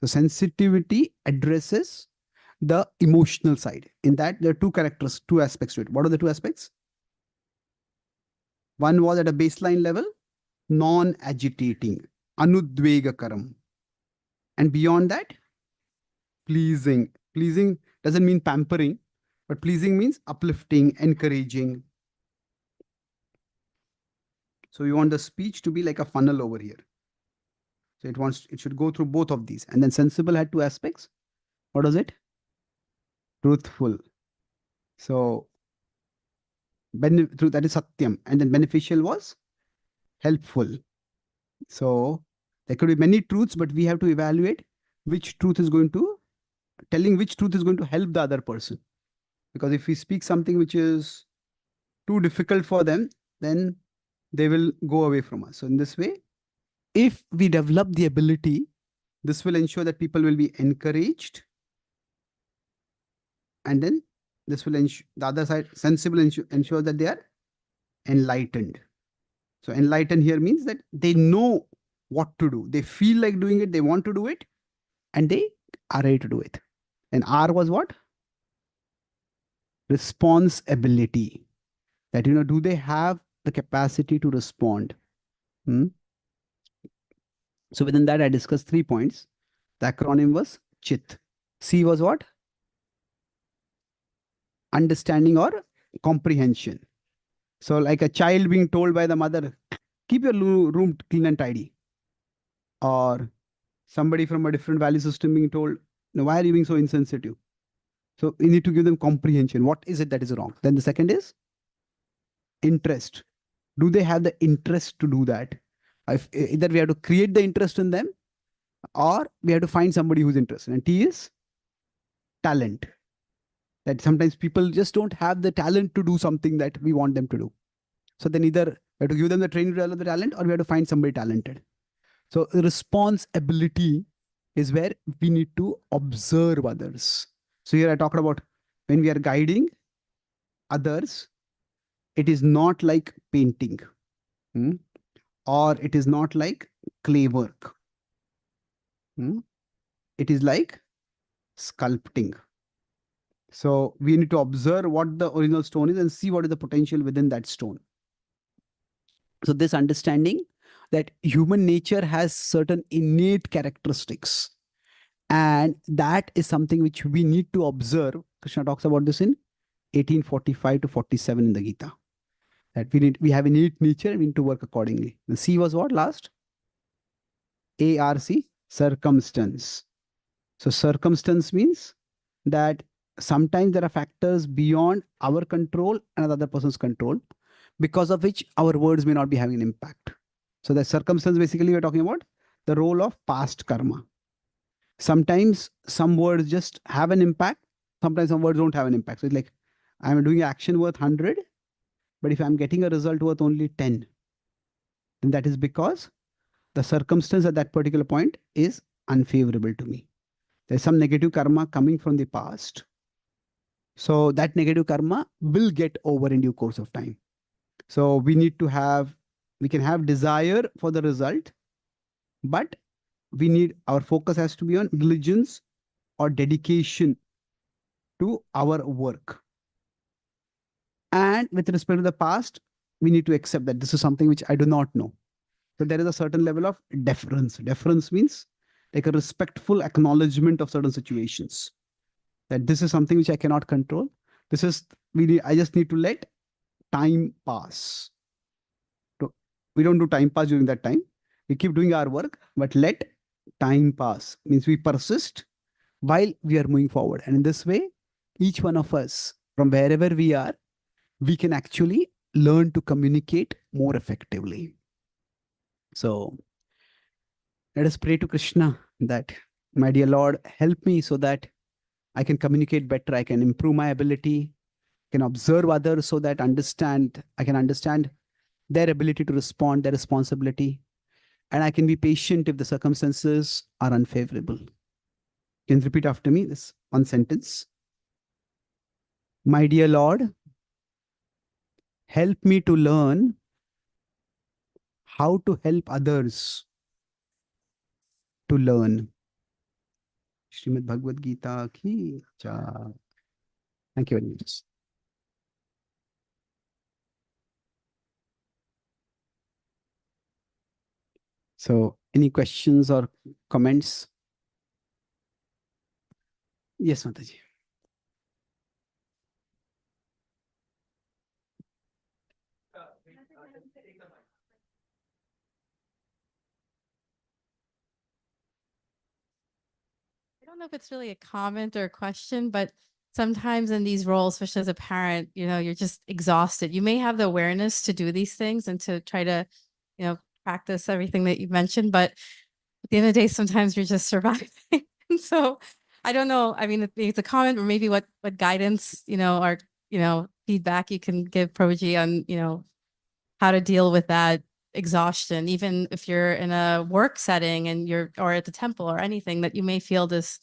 So sensitivity addresses the emotional side. In that, there are two aspects to it. What are the two aspects? One was at a baseline level, non-agitating, anudvegakaram. And beyond that, pleasing. Pleasing doesn't mean pampering, but pleasing means uplifting, encouraging. So we want the speech to be like a funnel over here. So it should go through both of these. And then sensible had two aspects. What was it? Truthful. So that is satyam. And then beneficial was helpful. So there could be many truths, but we have to evaluate which truth is going to help the other person. Because if we speak something which is too difficult for them, then they will go away from us. So in this way, if we develop the ability, this will ensure that people will be encouraged. And then this will ensure the other side, sensible, ensure that they are enlightened. So enlightened here means that they know what to do. They feel like doing it. They want to do it. And they are ready to do it. And R was what? Responsibility. That, do they have the capacity to respond? So within that, I discussed 3 points. The acronym was CHIT. C was what? Understanding or comprehension. So like a child being told by the mother, keep your room clean and tidy. Or somebody from a different value system being told, no, why are you being so insensitive? So you need to give them comprehension. What is it that is wrong? Then the second is interest. Do they have the interest to do that? Either we have to create the interest in them, or we have to find somebody who's interested. And T is talent. That sometimes people just don't have the talent to do something that we want them to do. So then either we have to give them the training to develop the talent, or we have to find somebody talented. So responsibility is where we need to observe others. So here I talked about when we are guiding others, it is not like painting, or it is not like clay work. It is like sculpting. So we need to observe what the original stone is and see what is the potential within that stone. So this understanding that human nature has certain innate characteristics, and that is something which we need to observe. Krishna talks about this in 18:45 to 47 in the Gita. That we have innate nature, we need to work accordingly. The C was what last? ARC, circumstance. So circumstance means that sometimes there are factors beyond our control and another person's control, because of which our words may not be having an impact. So the circumstance, basically we're talking about the role of past karma. Sometimes some words just have an impact. Sometimes some words don't have an impact. So it's like, I'm doing action worth 100, but if I'm getting a result worth only 10, then that is because the circumstance at that particular point is unfavorable to me. There's some negative karma coming from the past. So that negative karma will get over in due course of time. So we can have desire for the result, but our focus has to be on diligence or dedication to our work. And with respect to the past, we need to accept that this is something which I do not know. So there is a certain level of deference. Deference means like a respectful acknowledgement of certain situations. That this is something which I cannot control. I just need to let time pass. So we don't do time pass during that time. We keep doing our work, but let time pass. Means we persist while we are moving forward. And in this way, each one of us, from wherever we are, we can actually learn to communicate more effectively. So let us pray to Krishna that, my dear Lord, help me so that I can communicate better. I can improve my ability, can observe others so that I can understand their ability to respond, their responsibility, and I can be patient if the circumstances are unfavorable. You can repeat after me this one sentence. My dear Lord, help me to learn how to help others to learn. Srimad Bhagavad-Gita ki jai. Thank you very much. So, any questions or comments? Yes, Mataji. I don't know if it's really a comment or a question, but sometimes in these roles, especially as a parent, you're just exhausted. You may have the awareness to do these things and to try to, practice everything that you mentioned, but at the end of the day, sometimes you're just surviving. And so I don't know. I mean, it's a comment or maybe what guidance, or, feedback you can give Prabhuji on, how to deal with that exhaustion, even if you're in a work setting and or at the temple or anything, that you may feel this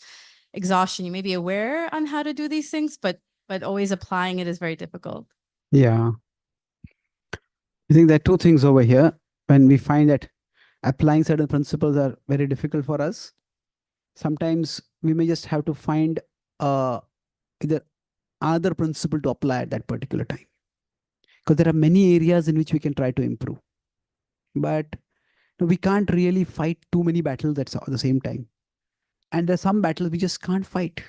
exhaustion. You may be aware on how to do these things, but always applying it is very difficult. Yeah. I think there are two things over here. When we find that applying certain principles are very difficult for us, sometimes we may just have to find either other principle to apply at that particular time. Because there are many areas in which we can try to improve. But we can't really fight too many battles at the same time. And there are some battles we just can't fight.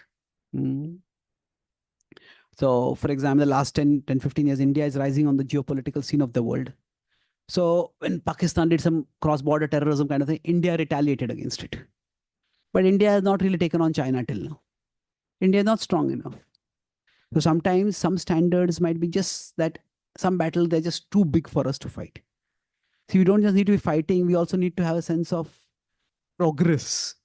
So, for example, the last 10, 15 years, India is rising on the geopolitical scene of the world. So when Pakistan did some cross-border terrorism kind of thing, India retaliated against it. But India has not really taken on China till now. India is not strong enough. So sometimes some standards might be just that some battle, they're just too big for us to fight. So you don't just need to be fighting, we also need to have a sense of progress.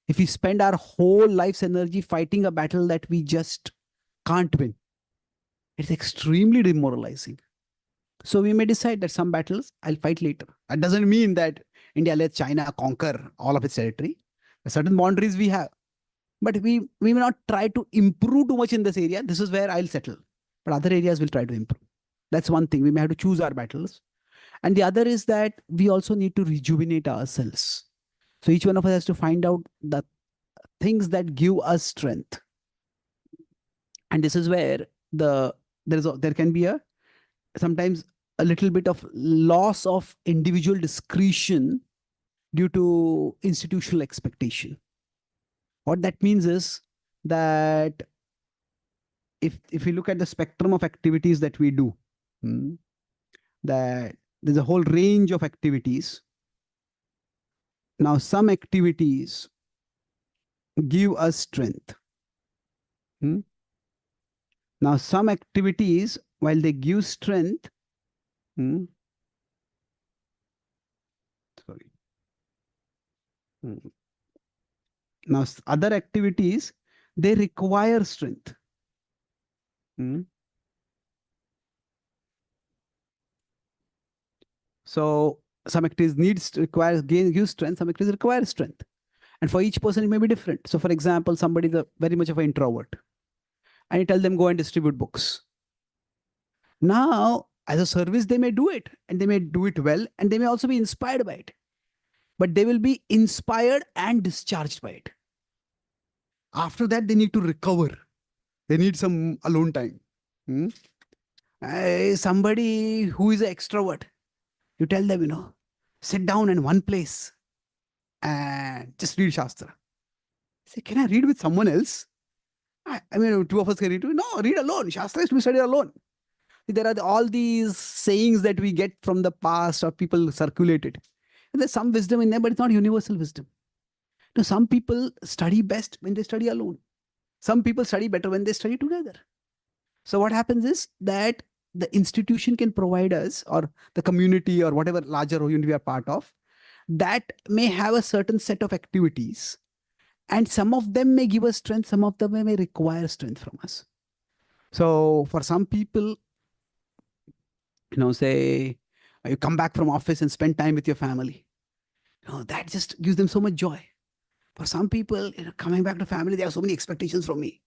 If we spend our whole life's energy fighting a battle that we just can't win, it's extremely demoralizing. So we may decide that some battles I'll fight later. That doesn't mean that India lets China conquer all of its territory. There are certain boundaries we have. But we may not try to improve too much in this area. This is where I'll settle. But other areas will try to improve. That's one thing. We may have to choose our battles. And the other is that we also need to rejuvenate ourselves. So each one of us has to find out the things that give us strength. And this is where there can be sometimes a little bit of loss of individual discretion due to institutional expectation. What that means is that if we look at the spectrum of activities that we do, that there's a whole range of activities. Now, some activities give us strength. Now, some activities, while they give strength, now other activities, they require strength. So some activities give strength, some activities require strength. And for each person, it may be different. So for example, somebody is very much of an introvert, and you tell them go and distribute books. Now, as a service, they may do it, and they may do it well, and they may also be inspired by it. But they will be inspired and discharged by it. After that, they need to recover. They need some alone time. Somebody who is an extrovert, you tell them, sit down in one place and just read Shastra. Say, can I read with someone else? I mean, two of us can read. No, read alone. Shastra is to be studied alone. There are all these sayings that we get from the past or people circulated. And there's some wisdom in there, but it's not universal wisdom. Now, some people study best when they study alone. Some people study better when they study together. So what happens is that the institution can provide us, or the community or whatever larger unit we are part of, that may have a certain set of activities. And some of them may give us strength, some of them may require strength from us. So for some people, say you come back from office and spend time with your family. That just gives them so much joy. For some people, coming back to family, they have so many expectations from me.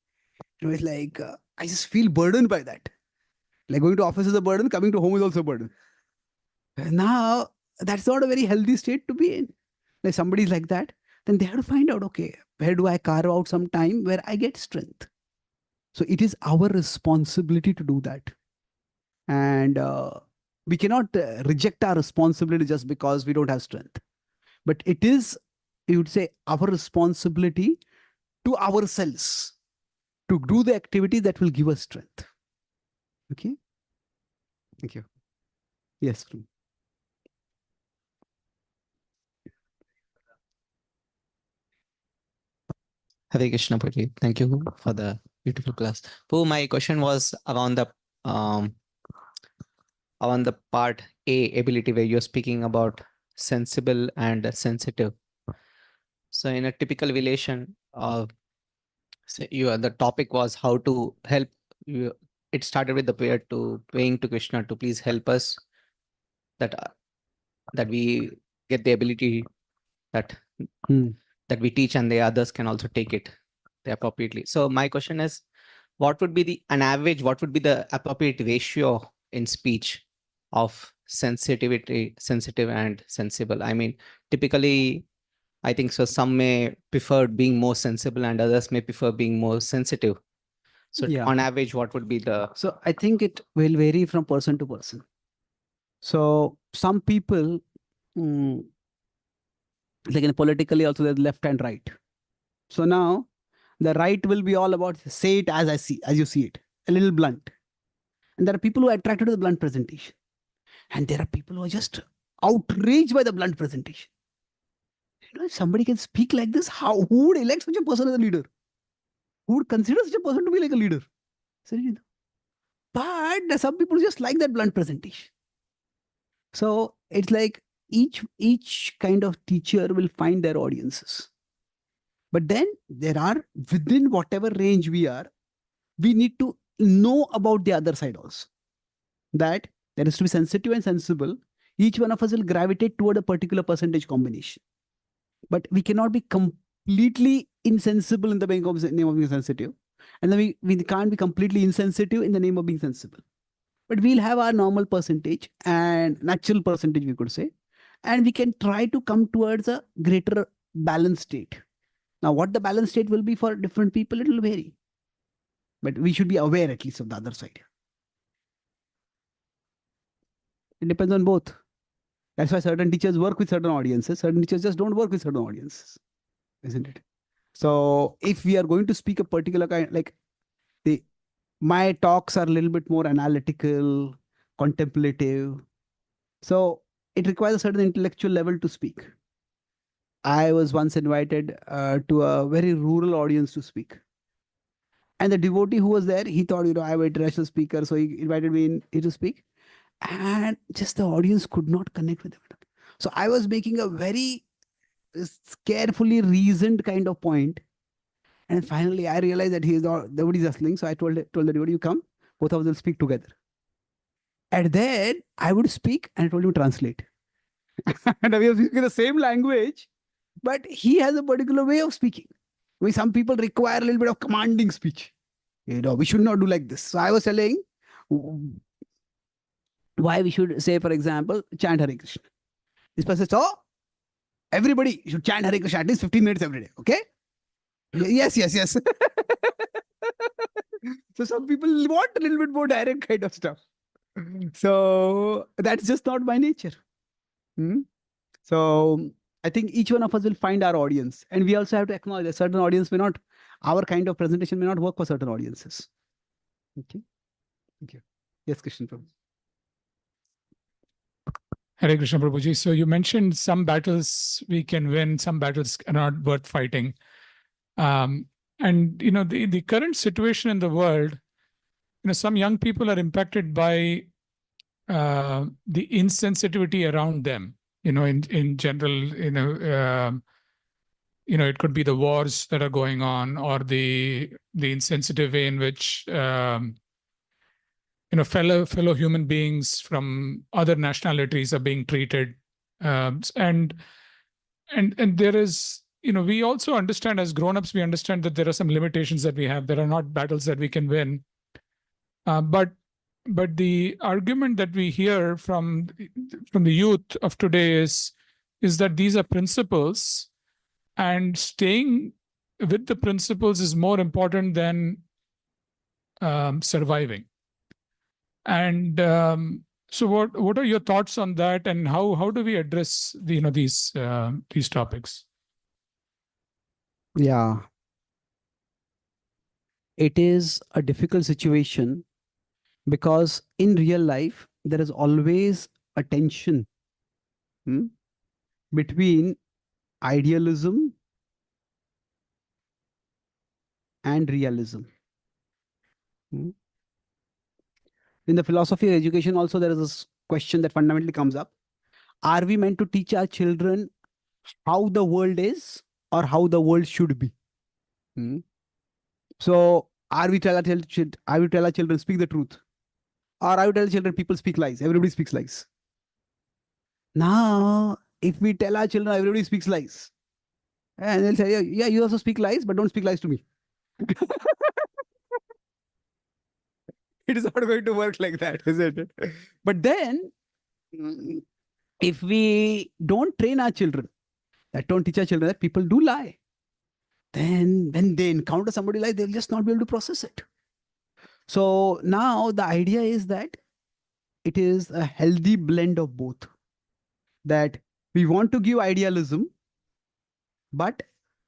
It's like, I just feel burdened by that. Like going to office is a burden, coming to home is also a burden. And now that's not a very healthy state to be in. If somebody's like that, then they have to find out, okay, where do I carve out some time where I get strength? So it is our responsibility to do that. And we cannot reject our responsibility just because we don't have strength. But it is, you would say, our responsibility to ourselves to do the activity that will give us strength. Okay. Thank you. Yes, please. Hare Krishna, Prabhuji. Thank you for the beautiful class. Prabhu, my question was around the part A ability where you're speaking about sensible and sensitive. So in a typical relation, the topic was how to help you. It started with the praying to Krishna to please help us that we get the ability that that we teach and the others can also take it appropriately. So my question is, what would be an average, what would be the appropriate ratio in speech of sensitive and sensible? I mean, typically, I think so some may prefer being more sensible and others may prefer being more sensitive. So Yeah. on average, what would be the... So I think it will vary from person to person. So some people, like in politically also there's left and right. So now the right will be all about say it as you see it, a little blunt. And there are people who are attracted to the blunt presentation. And there are people who are just outraged by the blunt presentation. You know, if somebody can speak like this, who would elect such a person as a leader? Who would consider such a person to be like a leader? But some people just like that blunt presentation. So it's like each kind of teacher will find their audiences. But then there are, within whatever range we are, we need to know about the other side also. That there is to be sensitive and sensible. Each one of us will gravitate toward a particular percentage combination. But we cannot be completely insensible in the name of being sensitive. And then we can't be completely insensitive in the name of being sensible. But we'll have our normal percentage and natural percentage, we could say. And we can try to come towards a greater balanced state. Now, what the balanced state will be for different people, it will vary. But we should be aware at least of the other side. It depends on both. That's why certain teachers work with certain audiences. Certain teachers just don't work with certain audiences. Isn't it? So if we are going to speak a particular kind, like my talks are a little bit more analytical, contemplative. So it requires a certain intellectual level to speak. I was once invited to a very rural audience to speak. And the devotee who was there, he thought, I'm an international speaker. So he invited me in to speak. And just the audience could not connect with him. So I was making a very carefully reasoned kind of point. And finally, I realized that nobody's listening. So I told the devotee, you come, both of us will speak together. And then I would speak and I told him to translate. And we were speaking the same language, but he has a particular way of speaking. Some people require a little bit of commanding speech. We should not do like this. So I was telling why we should say, for example, chant Hare Krishna. This person says, so everybody should chant Hare Krishna at least 15 minutes every day. Okay? Yes. So some people want a little bit more direct kind of stuff. So that's just not my nature. So I think each one of us will find our audience. And we also have to acknowledge that certain audience may not, our kind of presentation may not work for certain audiences. Okay. Thank you. Yes, Krishna Prabhu. Hare Krishna Prabhuji. So you mentioned some battles we can win, some battles are not worth fighting. And the current situation in the world, some young people are impacted by the insensitivity around them. In general, it could be the wars that are going on, or the insensitive way in which fellow human beings from other nationalities are being treated, and there is, we also understand as grown-ups, we understand that there are some limitations that we have. There are not battles that we can win, but But the argument that we hear from the youth of today is that these are principles, and staying with the principles is more important than surviving. And so, what are your thoughts on that, and how do we address these topics? Yeah, it is a difficult situation because in real life there is always a tension between idealism and realism. In the philosophy of education also, there is this question that fundamentally comes up. Are we meant to teach our children how the world is or how the world should be? So are we tell our children speak the truth, or are we tell children people speak lies? Everybody speaks lies. Now, if we tell our children everybody speaks lies, and they'll say, yeah, you also speak lies, but don't speak lies to me. It is not going to work like that, isn't it? But then, if we don't train our children, don't teach our children that people do lie, then when they encounter somebody like, they'll just not be able to process it. So now the idea is that it is a healthy blend of both. That we want to give idealism, but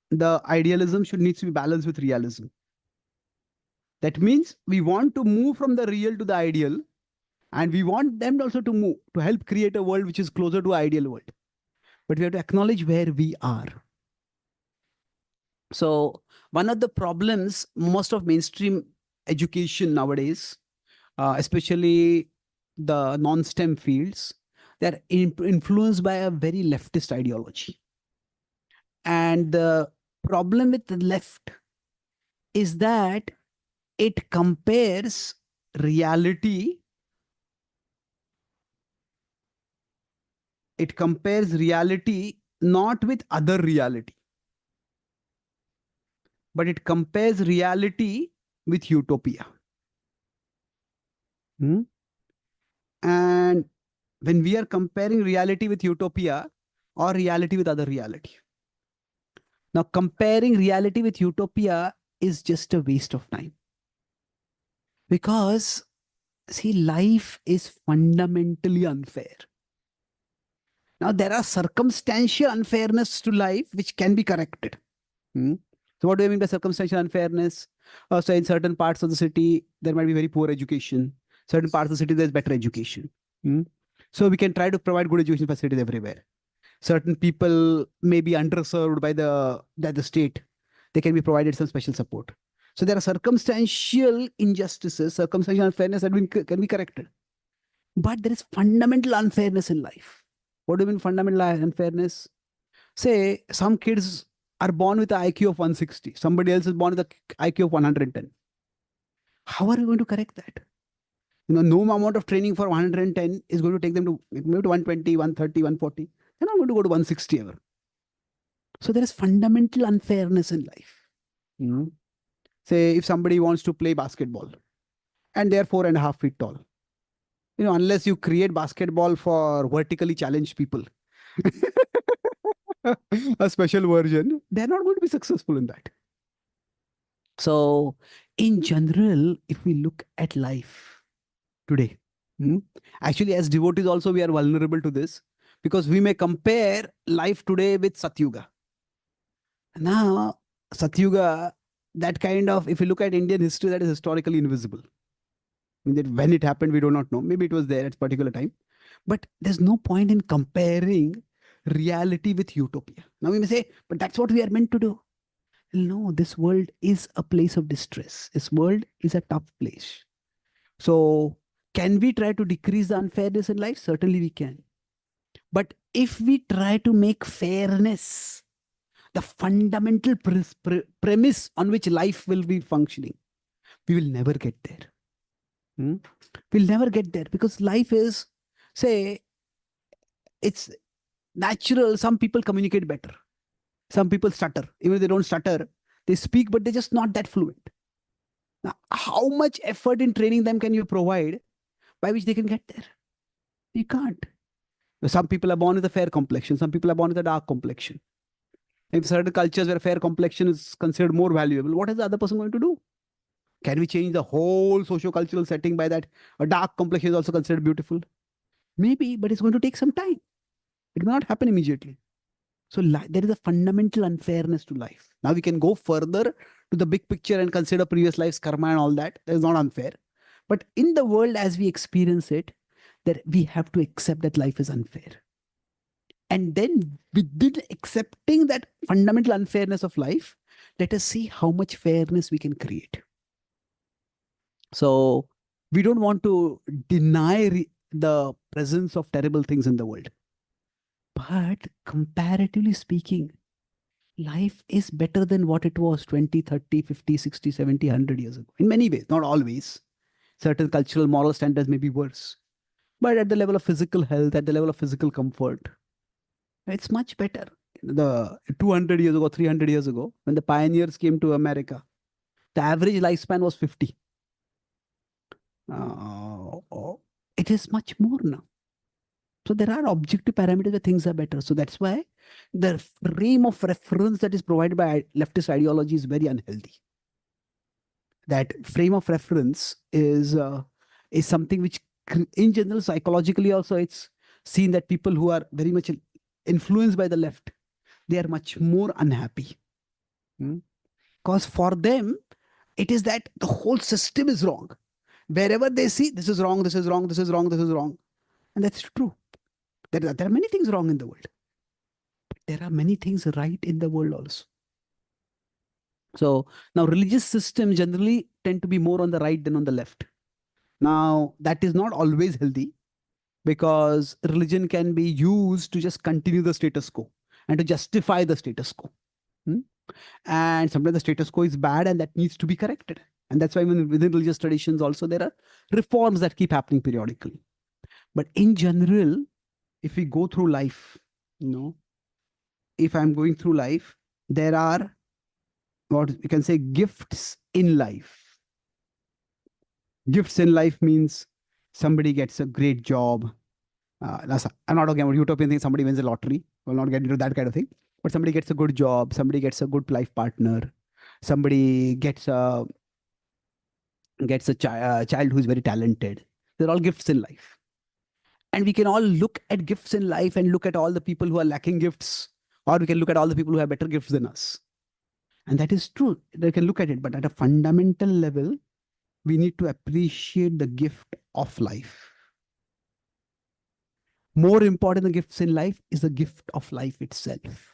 the idealism needs to be balanced with realism. That means we want to move from the real to the ideal, and we want them also to move to help create a world which is closer to ideal world. But we have to acknowledge where we are. So one of the problems most of mainstream education nowadays, especially the non-STEM fields, they're influenced by a very leftist ideology. And the problem with the left is that it compares reality. It compares reality not with other reality, but it compares reality with utopia. And when we are comparing reality with utopia or reality with other reality, now comparing reality with utopia is just a waste of time. Because, see, life is fundamentally unfair. Now, there are circumstantial unfairness to life which can be corrected. So what do I mean by circumstantial unfairness? So in certain parts of the city, there might be very poor education. Certain parts of the city, there's better education. So we can try to provide good education facilities everywhere. Certain people may be underserved by the state. They can be provided some special support. So there are circumstantial injustices, circumstantial unfairness that can be corrected. But there is fundamental unfairness in life. What do you mean fundamental unfairness? Say some kids are born with an IQ of 160. Somebody else is born with an IQ of 110. How are you going to correct that? No amount of training for 110 is going to take them to maybe to 120, 130, 140. They're not going to go to 160 ever. So there is fundamental unfairness in life. Say if somebody wants to play basketball and they're 4.5 feet tall, unless you create basketball for vertically challenged people, a special version, they're not going to be successful in that. So in general, if we look at life today, actually as devotees also we are vulnerable to this, because we may compare life today with Satyuga. Now Satyuga, that kind of, if you look at Indian history, that is historically invisible. That when it happened, we do not know. Maybe it was there at a particular time. But there's no point in comparing reality with utopia. Now we may say, but that's what we are meant to do. No, this world is a place of distress. This world is a tough place. So can we try to decrease the unfairness in life? Certainly we can. But if we try to make fairness the fundamental premise on which life will be functioning, we will never get there. We'll never get there, because life is, say, it's natural. Some people communicate better. Some people stutter. Even if they don't stutter, they speak, but they're just not that fluent. Now, how much effort in training them can you provide by which they can get there. You can't. Some people are born with a fair complexion. Some people are born with a dark complexion. In certain cultures where fair complexion is considered more valuable, what is the other person going to do? Can we change the whole socio-cultural setting by that a dark complexion is also considered beautiful? Maybe, but it's going to take some time. It will not happen immediately. So there is a fundamental unfairness to life. Now we can go further to the big picture and consider previous lives, karma and all that. That is not unfair. But in the world as we experience it, that we have to accept that life is unfair. And then within accepting that fundamental unfairness of life, let us see how much fairness we can create. So we don't want to deny the presence of terrible things in the world. But comparatively speaking, life is better than what it was 20, 30, 50, 60, 70, 100 years ago. In many ways, not always. Certain cultural moral standards may be worse. But at the level of physical health, at the level of physical comfort, it's much better. The 200 years ago, 300 years ago, when the pioneers came to America, the average lifespan was 50. It is much more now. So there are objective parameters where things are better. So that's why the frame of reference that is provided by leftist ideology is very unhealthy. That frame of reference is something which, in general, psychologically also, it's seen that people who are very much influenced by the left, they are much more unhappy. Because for them, it is that the whole system is wrong. Wherever they see, this is wrong, this is wrong, this is wrong, this is wrong. And that's true. There are many things wrong in the world. But there are many things right in the world also. So now religious systems generally tend to be more on the right than on the left. Now that is not always healthy, because religion can be used to just continue the status quo and to justify the status quo. And sometimes the status quo is bad and that needs to be corrected. And that's why within religious traditions also there are reforms that keep happening periodically. But in general, if we go through life, if I'm going through life, there are what you can say gifts in life. Gifts in life means somebody gets a great job. I'm not talking about utopian thing, somebody wins a lottery. We'll not get into that kind of thing. But somebody gets a good job, somebody gets a good life partner, somebody gets a child who is very talented. They're all gifts in life. And we can all look at gifts in life and look at all the people who are lacking gifts, or we can look at all the people who have better gifts than us. And that is true. They can look at it, but at a fundamental level, we need to appreciate the gift of life. More important than gifts in life is the gift of life itself.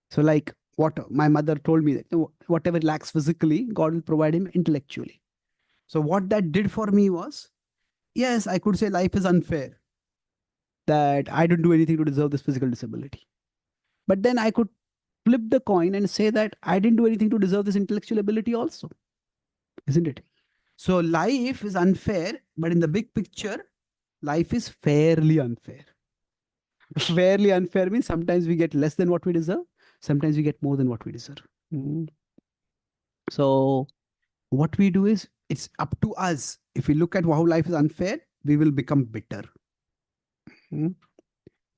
So like what my mother told me, that whatever lacks physically, God will provide him intellectually. So what that did for me was, yes, I could say life is unfair, that I didn't do anything to deserve this physical disability. But then I could flip the coin and say that I didn't do anything to deserve this intellectual ability also. Isn't it? So life is unfair, but in the big picture, life is fairly unfair. Fairly unfair means sometimes we get less than what we deserve. Sometimes we get more than what we deserve. So what we do is, it's up to us. If we look at how life is unfair, we will become bitter. If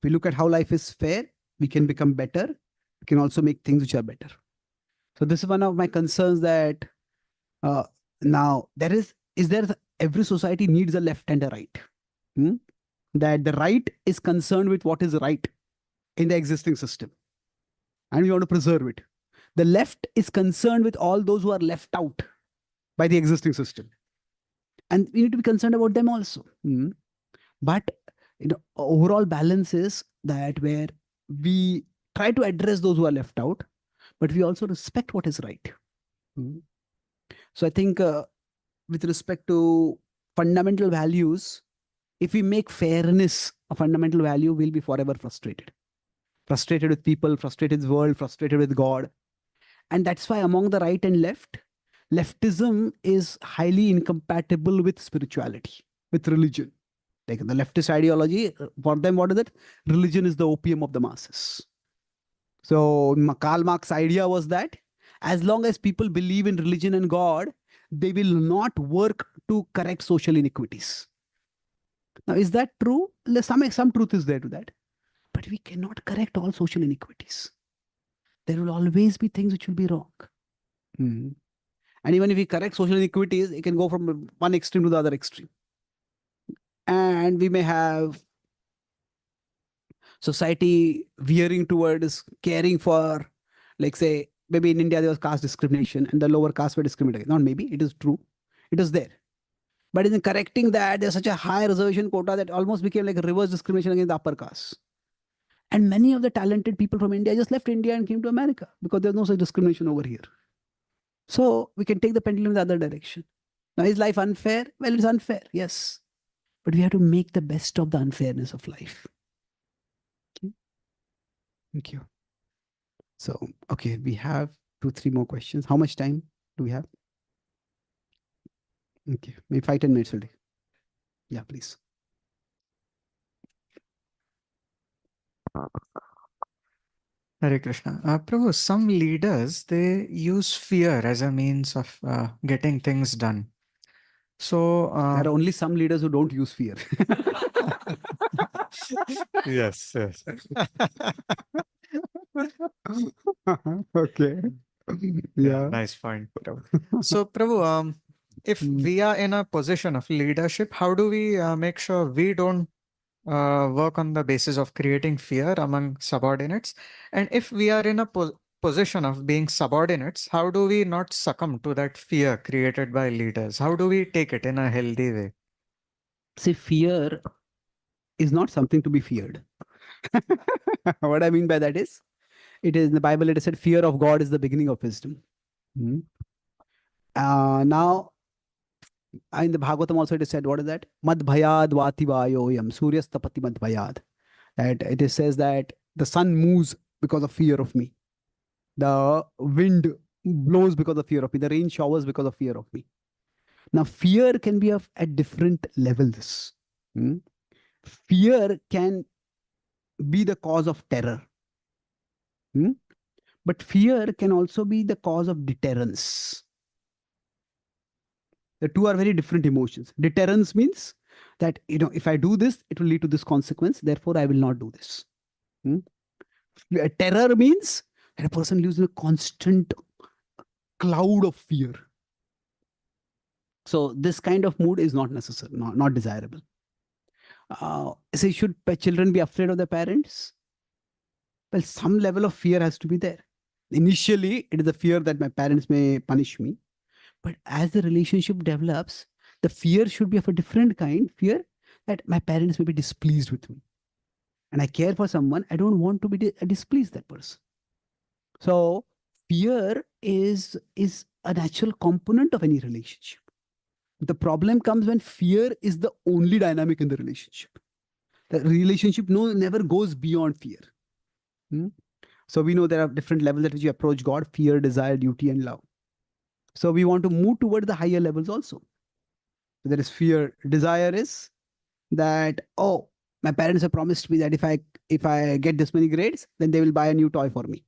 we look at how life is fair, we can become better. We can also make things which are better. So this is one of my concerns, that now every society needs a left and a right. That the right is concerned with what is right in the existing system, and we want to preserve it. The left is concerned with all those who are left out by the existing system, and we need to be concerned about them also. But overall balance is that where we try to address those who are left out, but we also respect what is right. So I think with respect to fundamental values, if we make fairness a fundamental value, we'll be forever frustrated. Frustrated with people, frustrated with the world, frustrated with God. And that's why among the right and left, leftism is highly incompatible with spirituality, with religion. Like the leftist ideology, for them, what is it? Religion is the opium of the masses. So Karl Marx's idea was that as long as people believe in religion and God, they will not work to correct social inequities. Now, is that true? There's some truth is there to that. But we cannot correct all social inequities. There will always be things which will be wrong. Hmm. And even if we correct social inequities, it can go from one extreme to the other extreme. And we may have society veering towards caring for, like, say, maybe in India there was caste discrimination and the lower caste were discriminated. Not maybe, it is true. It is there. But in correcting that, there's such a high reservation quota that almost became like a reverse discrimination against the upper caste. And many of the talented people from India just left India and came to America because there's no such discrimination over here. So we can take the pendulum in the other direction. Now, is life unfair? Well, it's unfair, yes. But we have to make the best of the unfairness of life. Okay. Thank you. So, okay, we have 2-3 more questions. How much time do we have? Okay, maybe 5-10 minutes will do. Yeah, please. Hare Krishna. Prabhu, some leaders, they use fear as a means of getting things done. So, There are only some leaders who don't use fear. yes, yes. Okay. Yeah, nice point, Prabhu. So, Prabhu, if we are in a position of leadership, how do we make sure we don't work on the basis of creating fear among subordinates? And if we are in a position of being subordinates, how do we not succumb to that fear created by leaders? How do we take it in a healthy way? See, fear is not something to be feared. What I mean by that is, it is in the Bible, it is said, fear of God is the beginning of wisdom. Now, in the Bhagavatam also it is said, what is that? Mad bhayad vati vayoyam, suryastapati mad bhayad. That it says that the sun moves because of fear of me. The wind blows because of fear of me. The rain showers because of fear of me. Now, fear can be of at different levels. Fear can be the cause of terror. But fear can also be the cause of deterrence. The two are very different emotions. Deterrence means that, if I do this, it will lead to this consequence. Therefore, I will not do this. Terror means that a person lives in a constant cloud of fear. So this kind of mood is not necessary, not desirable. So should children be afraid of their parents? Well, some level of fear has to be there. Initially, it is the fear that my parents may punish me. But as the relationship develops, the fear should be of a different kind. Fear that my parents may be displeased with me. And I care for someone, I don't want to be displeased that person. So fear is a natural component of any relationship. The problem comes when fear is the only dynamic in the relationship. The relationship never goes beyond fear. So we know there are different levels at which you approach God: fear, desire, duty, and love. So we want to move toward the higher levels also. There is fear. Desire is that, oh, my parents have promised me that if I get this many grades, then they will buy a new toy for me.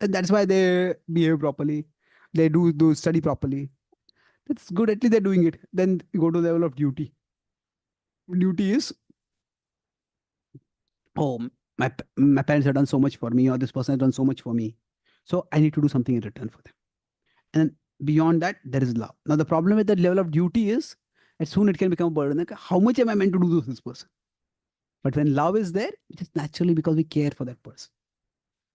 And that's why they behave properly. They do study properly. That's good. At least they're doing it. Then you go to the level of duty. Duty is, oh, my parents have done so much for me, or this person has done so much for me. So I need to do something in return for them. And beyond that, there is love. Now, the problem with that level of duty is that soon it can become a burden. Like, how much am I meant to do to this person? But when love is there, it is naturally because we care for that person.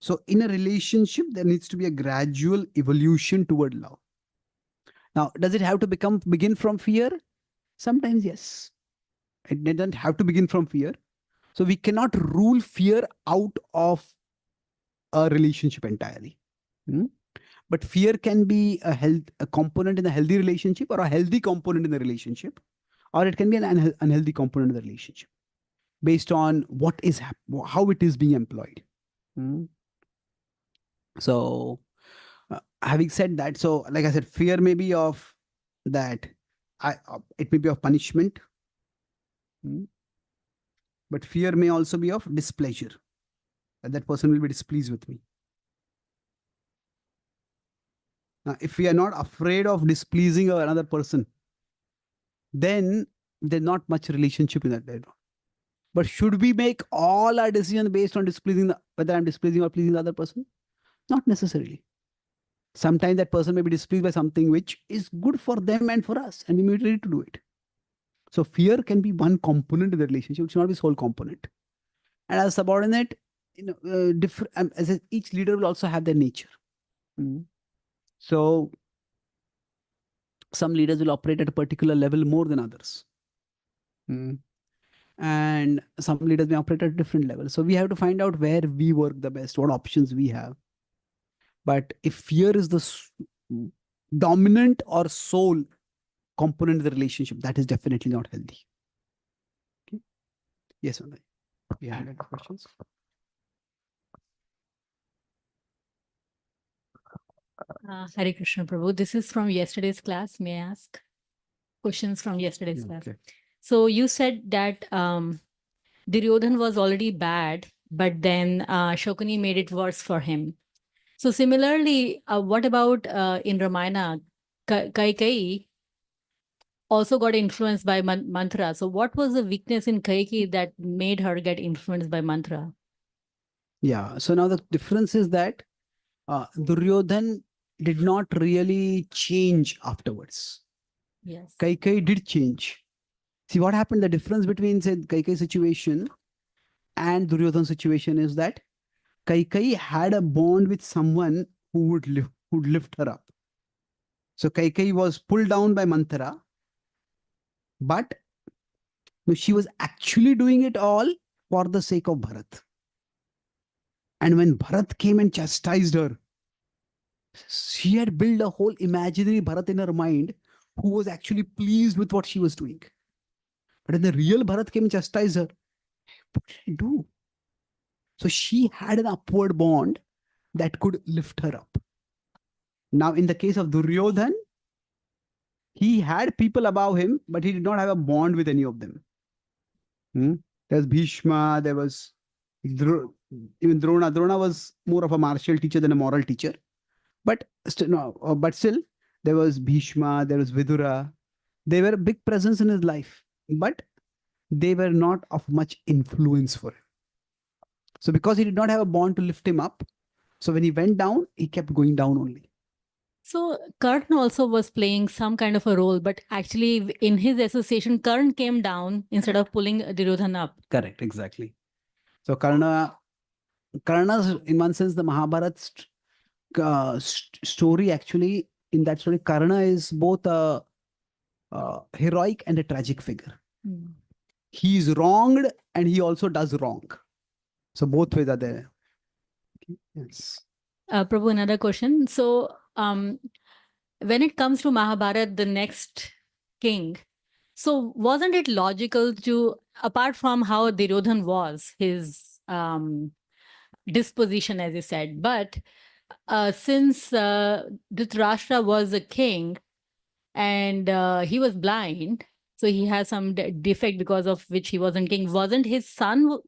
So in a relationship, there needs to be a gradual evolution toward love. Now, does it have to begin from fear? Sometimes, yes. It doesn't have to begin from fear. So we cannot rule fear out of a relationship entirely. But fear can be a component in a healthy relationship, or a healthy component in the relationship, or it can be an unhealthy component in the relationship based on what is how it is being employed. So having said that, so like I said, fear may be of that, it may be of punishment, but fear may also be of displeasure, that person will be displeased with me. Now, if we are not afraid of displeasing another person, then there's not much relationship in that dialogue. But should we make all our decisions based on displeasing whether I'm displeasing or pleasing the other person? Not necessarily. Sometimes that person may be displeased by something which is good for them and for us, and we may be ready to do it. So fear can be one component of the relationship, it should not be sole component. And as a subordinate, different each leader will also have their nature. So some leaders will operate at a particular level more than others. And some leaders may operate at a different level. So we have to find out where we work the best, what options we have. But if fear is the dominant or sole component of the relationship, that is definitely not healthy. Okay. Yes, Manoj. We have any questions? Hare Krishna Prabhu. This is from yesterday's class. May I ask questions from yesterday's class? Okay. So you said that Duryodhan was already bad, but then Shokuni made it worse for him. So similarly, what about in Ramayana, Kaikeyi also got influenced by mantra. So what was the weakness in Kaikeyi that made her get influenced by mantra? Yeah. So now the difference is that Duryodhan did not really change afterwards. Yes. Kaikeyi did change. See what happened, the difference between say Kaikeyi situation and Duryodhan situation is that Kaikeyi had a bond with someone who would lift her up. So Kaikeyi was pulled down by Manthara, but she was actually doing it all for the sake of Bharat. And when Bharat came and chastised her, she had built a whole imaginary Bharat in her mind who was actually pleased with what she was doing. But when the real Bharat came and chastised her, what did I do? So she had an upward bond that could lift her up. Now, in the case of Duryodhan, he had people above him, but he did not have a bond with any of them. There was Bhishma, there was even Drona. Drona was more of a martial teacher than a moral teacher. But still, there was Bhishma, there was Vidura. They were a big presence in his life, but they were not of much influence for him. So because he did not have a bond to lift him up, so when he went down, he kept going down only. So Karna also was playing some kind of a role, but actually in his association, Karna came down instead of pulling Duryodhan up. Correct, exactly. So Karna's in one sense the Mahabharata story actually, in that story, Karna is both a heroic and a tragic figure. He is wronged and he also does wrong. So both ways are there. Yes. Prabhu, another question. So when it comes to Mahabharata, the next king, so wasn't it logical to, apart from how Duryodhan was, his disposition, as you said, but since Dhritarashtra was a king and he was blind, so he has some defect because of which he wasn't king, wasn't his son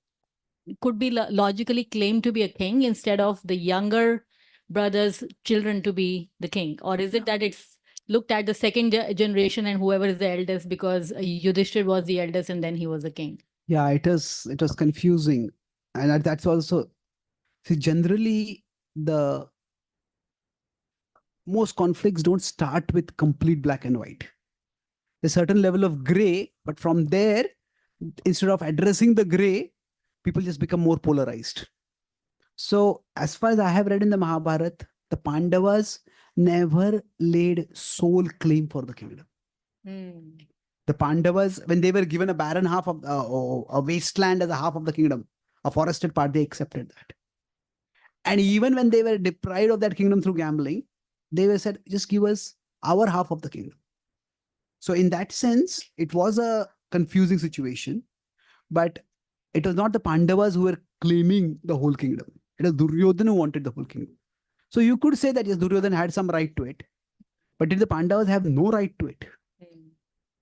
could be logically claimed to be a king instead of the younger brother's children to be the king? Or is it that it's looked at the second generation and whoever is the eldest, because Yudhishthir was the eldest and then he was a king? Yeah, it was confusing. And that's also, see, generally the most conflicts don't start with complete black and white. There's a certain level of gray, but from there, instead of addressing the gray, people just become more polarized. So as far as I have read in the Mahabharata, the Pandavas never laid sole claim for the kingdom. The Pandavas, when they were given a barren half of a wasteland as a half of the kingdom, a forested part, they accepted that. And even when they were deprived of that kingdom through gambling, they were said, just give us our half of the kingdom. So in that sense, it was a confusing situation, but it was not the Pandavas who were claiming the whole kingdom. It was Duryodhana who wanted the whole kingdom. So you could say that yes, Duryodhana had some right to it, but did the Pandavas have no right to it?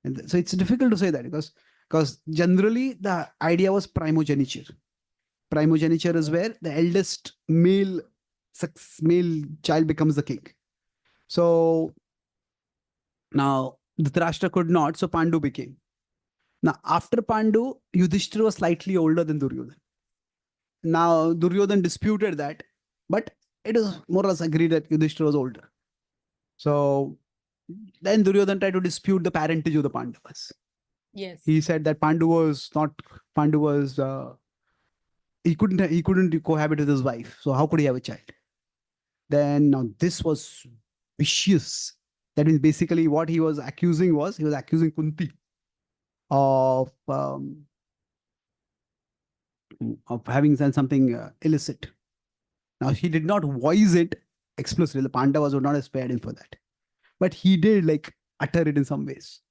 And so it's difficult to say that because generally the idea was primogeniture. Primogeniture is where the eldest male child becomes the king. So now Dhritarashtra could not, so Pandu became. Now, after Pandu, Yudhishthira was slightly older than Duryodhan. Now, Duryodhan disputed that, but it is more or less agreed that Yudhishthira was older. So then Duryodhan tried to dispute the parentage of the Pandavas. Yes. He said that Pandu was he couldn't cohabit with his wife. So how could he have a child? Then now this was vicious. That means basically what he was accusing Kunti of having done something illicit. Now he did not voice it explicitly. The Pandavas would not have spared him for that, but he did like utter it in some ways.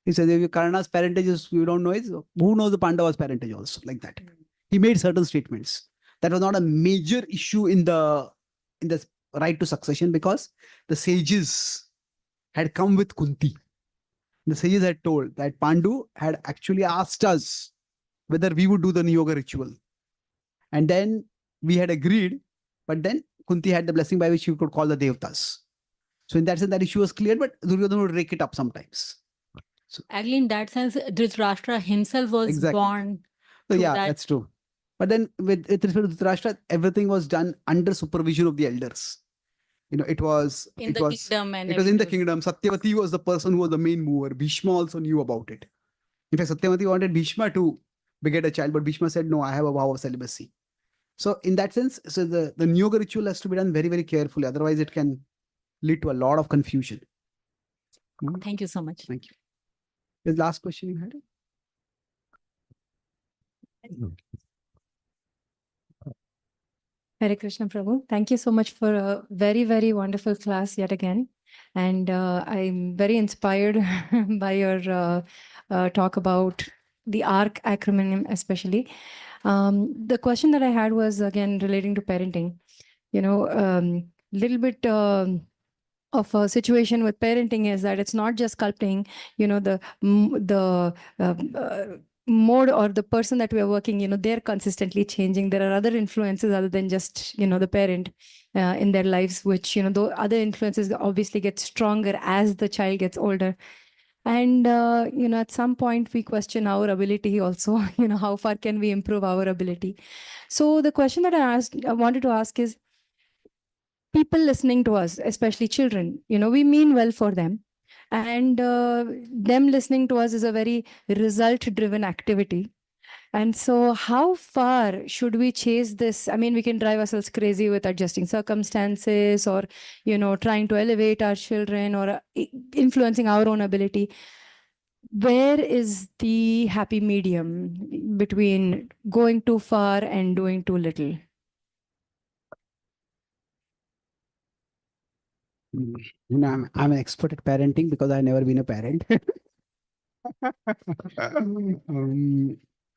He said, if Karna's parentage is, you don't know it, who knows the Pandavas' parentage also, like that. He made certain statements. That was not a major issue in the right to succession, because the sages had come with Kunti. The sages had told that Pandu had actually asked us whether we would do the Niyoga ritual. And then we had agreed, but then Kunti had the blessing by which you could call the Devtas. So in that sense, that issue was cleared, but Duryodhana would rake it up sometimes. Actually, in that sense, Dhritarashtra himself was Exactly. born. So through yeah, that. that's true. But then with respect to Dhritarashtra, everything was done under supervision of the elders. It was In the kingdom and it was in the everything. kingdom. Satyavati was the person who was the main mover. Bhishma also knew about it. In fact, Satyavati wanted Bhishma to beget a child, but Bhishma said, no, I have a vow of celibacy. So in that sense, so the Niyoga ritual has to be done very, very carefully. Otherwise, it can lead to a lot of confusion. Thank you so much. Thank you. The last question you had? Hare Krishna Prabhu. Thank you so much for a very, very wonderful class yet again. And I'm very inspired by your talk about the ARC acronym, especially. The question that I had was again relating to parenting. Little bit of a situation with parenting is that it's not just sculpting, the mode or the person that we are working, they're consistently changing. There are other influences other than just, the parent in their lives, which, though other influences obviously get stronger as the child gets older. And, at some point we question our ability also, how far can we improve our ability? So the question that I wanted to ask is, people listening to us, especially children, we mean well for them. And them listening to us is a very result-driven activity. And so how far should we chase this? I mean, we can drive ourselves crazy with adjusting circumstances or, trying to elevate our children or influencing our own ability. Where is the happy medium between going too far and doing too little? I'm an expert at parenting because I've never been a parent.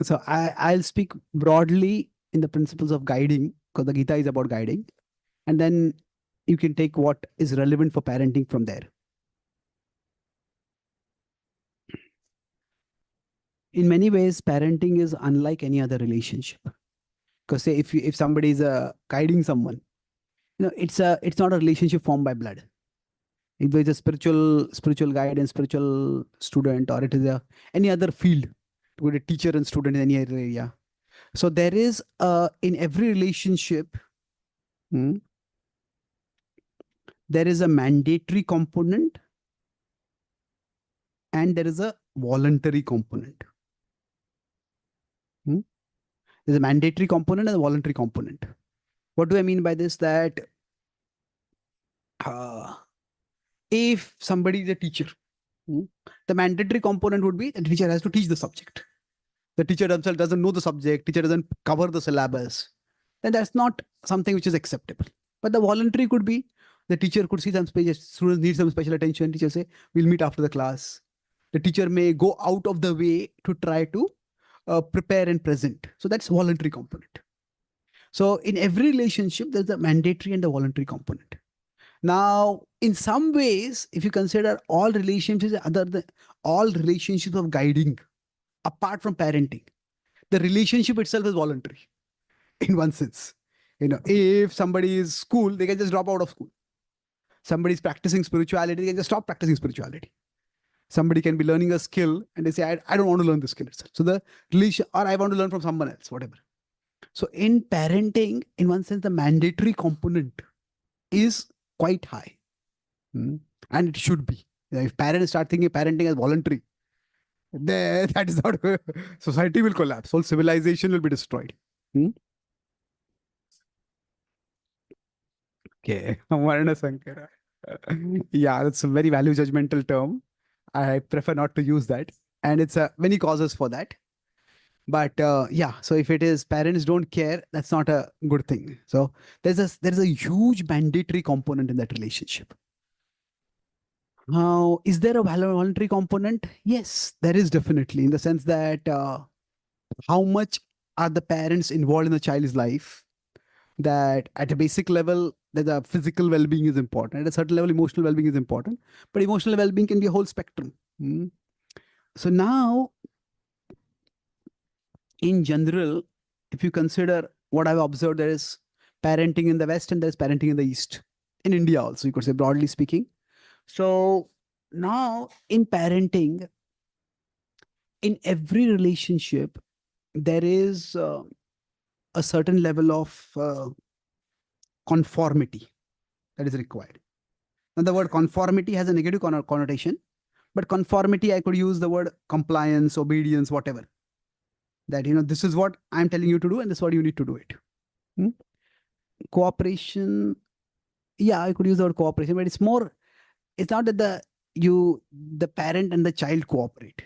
So I'll speak broadly in the principles of guiding, because the Gita is about guiding. And then you can take what is relevant for parenting from there. In many ways, parenting is unlike any other relationship. Because say if somebody is guiding someone, it's not a relationship formed by blood. If it's a spiritual guide and spiritual student, or it is any other field, with a teacher and student in any other area. So there is in every relationship, there is a mandatory component and there is a voluntary component. There's a mandatory component and a voluntary component. What do I mean by this? That if somebody is a teacher, the mandatory component would be the teacher has to teach the subject. The teacher themselves doesn't know the subject, teacher doesn't cover the syllabus, then that's not something which is acceptable. But the voluntary could be the teacher could see some students need some special attention. Teacher say, we'll meet after the class. The teacher may go out of the way to try to prepare and present. So that's voluntary component. So in every relationship, there's a mandatory and the voluntary component. Now, in some ways, if you consider all relationships of guiding, apart from parenting, the relationship itself is voluntary in one sense. If somebody is school, they can just drop out of school. Somebody is practicing spirituality, they can just stop practicing spirituality. Somebody can be learning a skill and they say, I don't want to learn the skill itself. So the relation, or I want to learn from someone else, whatever. So in parenting, in one sense, the mandatory component is quite high. And it should be. If parents start thinking parenting as voluntary, then that is not, society will collapse. Whole civilization will be destroyed. Okay. Varna Sankara. Yeah, that's a very value judgmental term. I prefer not to use that. And it's many causes for that. But yeah, so if it is parents don't care, that's not a good thing. So there's a huge mandatory component in that relationship. Now, is there a voluntary component? Yes, there is definitely, in the sense that how much are the parents involved in the child's life? That at a basic level, that the physical well-being is important. At a certain level, emotional well-being is important. But emotional well-being can be a whole spectrum. So now, in general, if you consider what I've observed, there is parenting in the West and there's parenting in the East. In India also, you could say, broadly speaking. So now in parenting, in every relationship, there is a certain level of conformity that is required. Now the word conformity has a negative connotation, but conformity, I could use the word compliance, obedience, whatever. That, this is what I'm telling you to do and this is what you need to do it. Cooperation, yeah, I could use the word cooperation, but it's not that the parent and the child cooperate.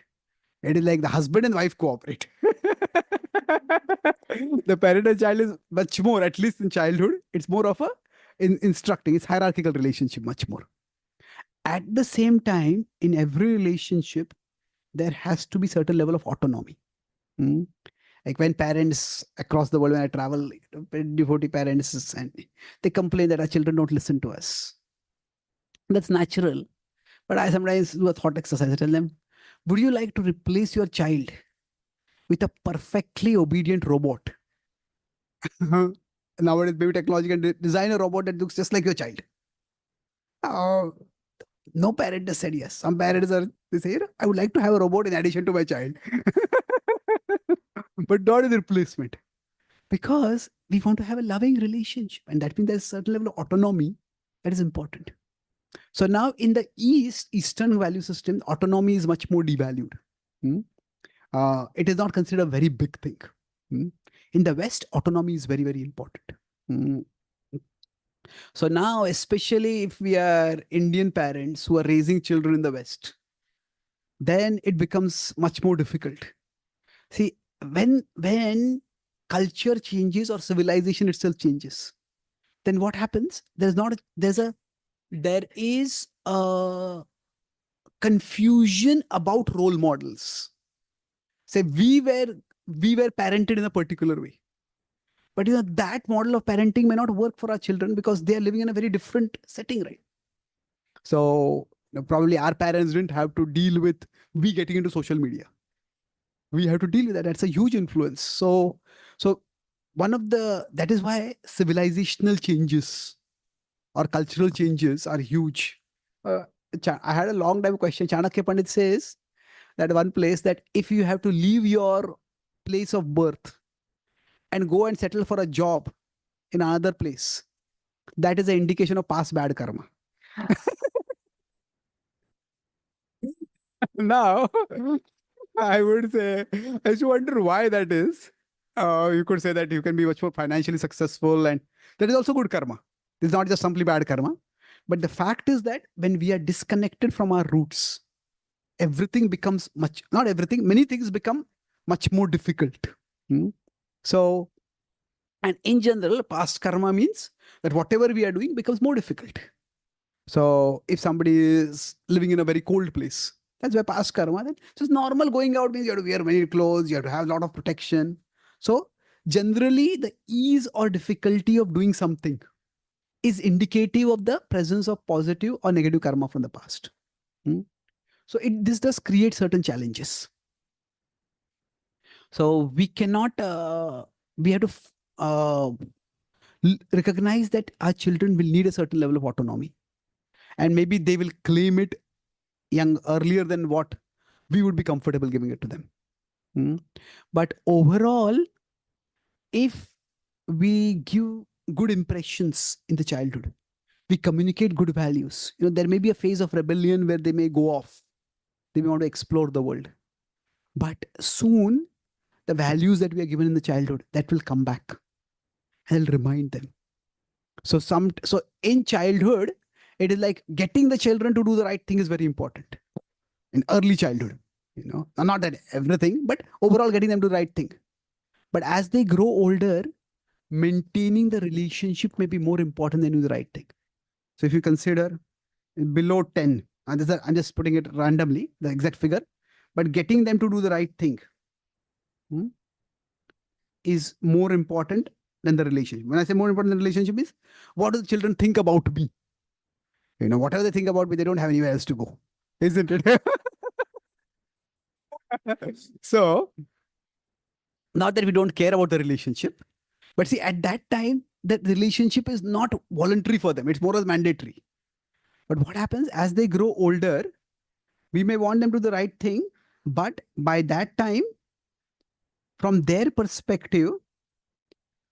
It is like the husband and wife cooperate. The parent and child is much more, at least in childhood, it's more of instructing, it's hierarchical relationship, much more. At the same time, in every relationship, there has to be certain level of autonomy. Like when parents across the world, when I travel, devotee parents, and they complain that our children don't listen to us. That's natural. But I sometimes do a thought exercise. I tell them, would you like to replace your child with a perfectly obedient robot? Nowadays, maybe technology can design a robot that looks just like your child. No parent has said yes. Some parents they say, I would like to have a robot in addition to my child. But not in replacement. Because we want to have a loving relationship. And that means there's a certain level of autonomy that is important. So now in the Eastern value system, autonomy is much more devalued. It is not considered a very big thing. In the West, autonomy is very, very important. So now, especially if we are Indian parents who are raising children in the West, then it becomes much more difficult. See, when culture changes or civilization itself changes, then what happens? There is a confusion about role models. Say we were parented in a particular way, but that model of parenting may not work for our children because they are living in a very different setting, right? So probably our parents didn't have to deal with we getting into social media. We have to deal with that. That's a huge influence. So that is why civilizational changes or cultural changes are huge. I had a long time question. Chanakya Pandit says that one place that if you have to leave your place of birth and go and settle for a job in another place, that is an indication of past bad karma. Now, I would say, I just wonder why that is. You could say that you can be much more financially successful, and that is also good karma. It's not just simply bad karma. But the fact is that when we are disconnected from our roots, everything becomes not everything, many things become much more difficult. So, and in general, past karma means that whatever we are doing becomes more difficult. So if somebody is living in a very cold place, that's why past karma. Then just normal going out means you have to wear many clothes, you have to have a lot of protection. So generally, the ease or difficulty of doing something is indicative of the presence of positive or negative karma from the past. So this does create certain challenges. So we cannot, we have to recognize that our children will need a certain level of autonomy. And maybe they will claim it young earlier than what we would be comfortable giving it to them. But overall, if we give good impressions in the childhood, we communicate good values. There may be a phase of rebellion where they may go off. They may want to explore the world. But soon, the values that we are given in the childhood, that will come back. And I'll remind them. So in childhood, it is like getting the children to do the right thing is very important. In early childhood, not that everything, but overall getting them to the right thing. But as they grow older, maintaining the relationship may be more important than doing the right thing. So if you consider below 10, and I'm just putting it randomly, the exact figure, but getting them to do the right thing is more important than the relationship. When I say more important than the relationship is, what do the children think about me? Whatever they think about me, they don't have anywhere else to go, isn't it? So, not that we don't care about the relationship, but see, at that time, the relationship is not voluntary for them. It's more as mandatory. But what happens as they grow older, we may want them to do the right thing, but by that time, from their perspective,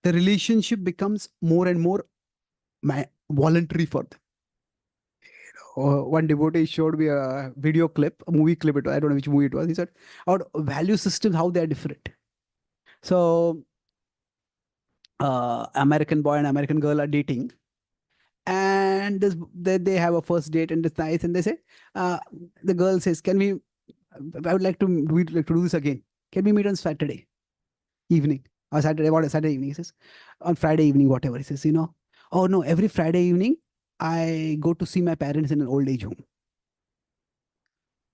the relationship becomes more and more voluntary for them. One devotee showed me a video clip, a movie clip. I don't know which movie it was. He said, our value systems, how they are different. So, American boy and American girl are dating. And they have a first date and it's nice. And they say, the girl says, I would like to do this again. Can we meet on Saturday evening? Or Saturday evening? He says, on Friday evening, whatever. He says, oh no, every Friday evening, I go to see my parents in an old age home.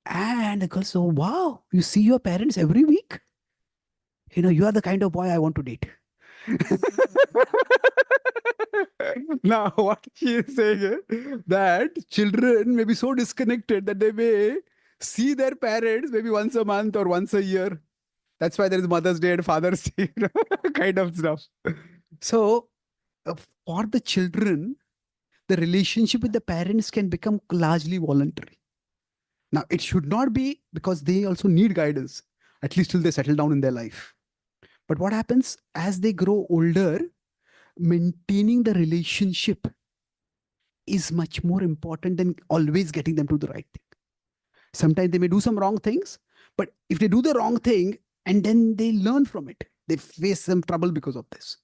And the girl says, oh, wow, you see your parents every week? You are the kind of boy I want to date. Now, what she is saying is that children may be so disconnected that they may see their parents maybe once a month or once a year. That's why there is Mother's Day and Father's Day, kind of stuff. So, for the children, the relationship with the parents can become largely voluntary. Now, it should not be, because they also need guidance, at least till they settle down in their life. But what happens as they grow older, maintaining the relationship is much more important than always getting them to the right thing. Sometimes they may do some wrong things, but if they do the wrong thing and then they learn from it, they face some trouble because of this.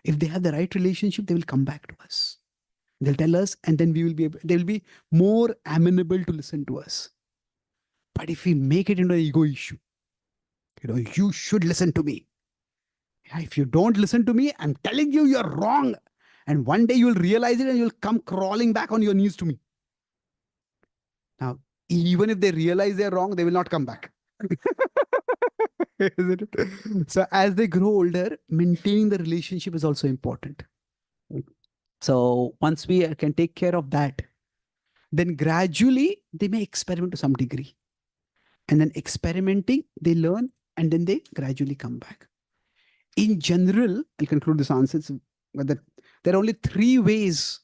If they have the right relationship, they will come back to us. They'll tell us, and then they will be more amenable to listen to us. But if we make it into an ego issue, you should listen to me. If you don't listen to me, I'm telling you, you're wrong. And one day you'll realize it and you'll come crawling back on your knees to me. Now, even if they realize they're wrong, they will not come back. Isn't it? So as they grow older, maintaining the relationship is also important. So once we can take care of that, then gradually they may experiment to some degree. And then experimenting, they learn, and then they gradually come back. In general, I'll conclude this answer. There are only 3 ways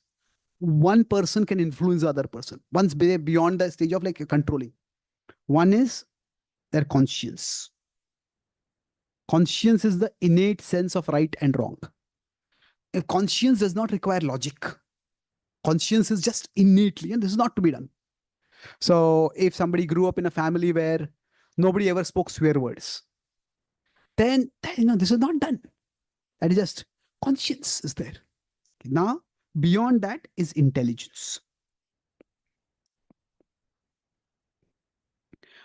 one person can influence the other person. Once they're beyond the stage of controlling. One is their conscience. Conscience is the innate sense of right and wrong. If conscience does not require logic. Conscience is just innately, and this is not to be done. So if somebody grew up in a family where nobody ever spoke swear words, then this is not done. That is just conscience is there. Now, beyond that is intelligence.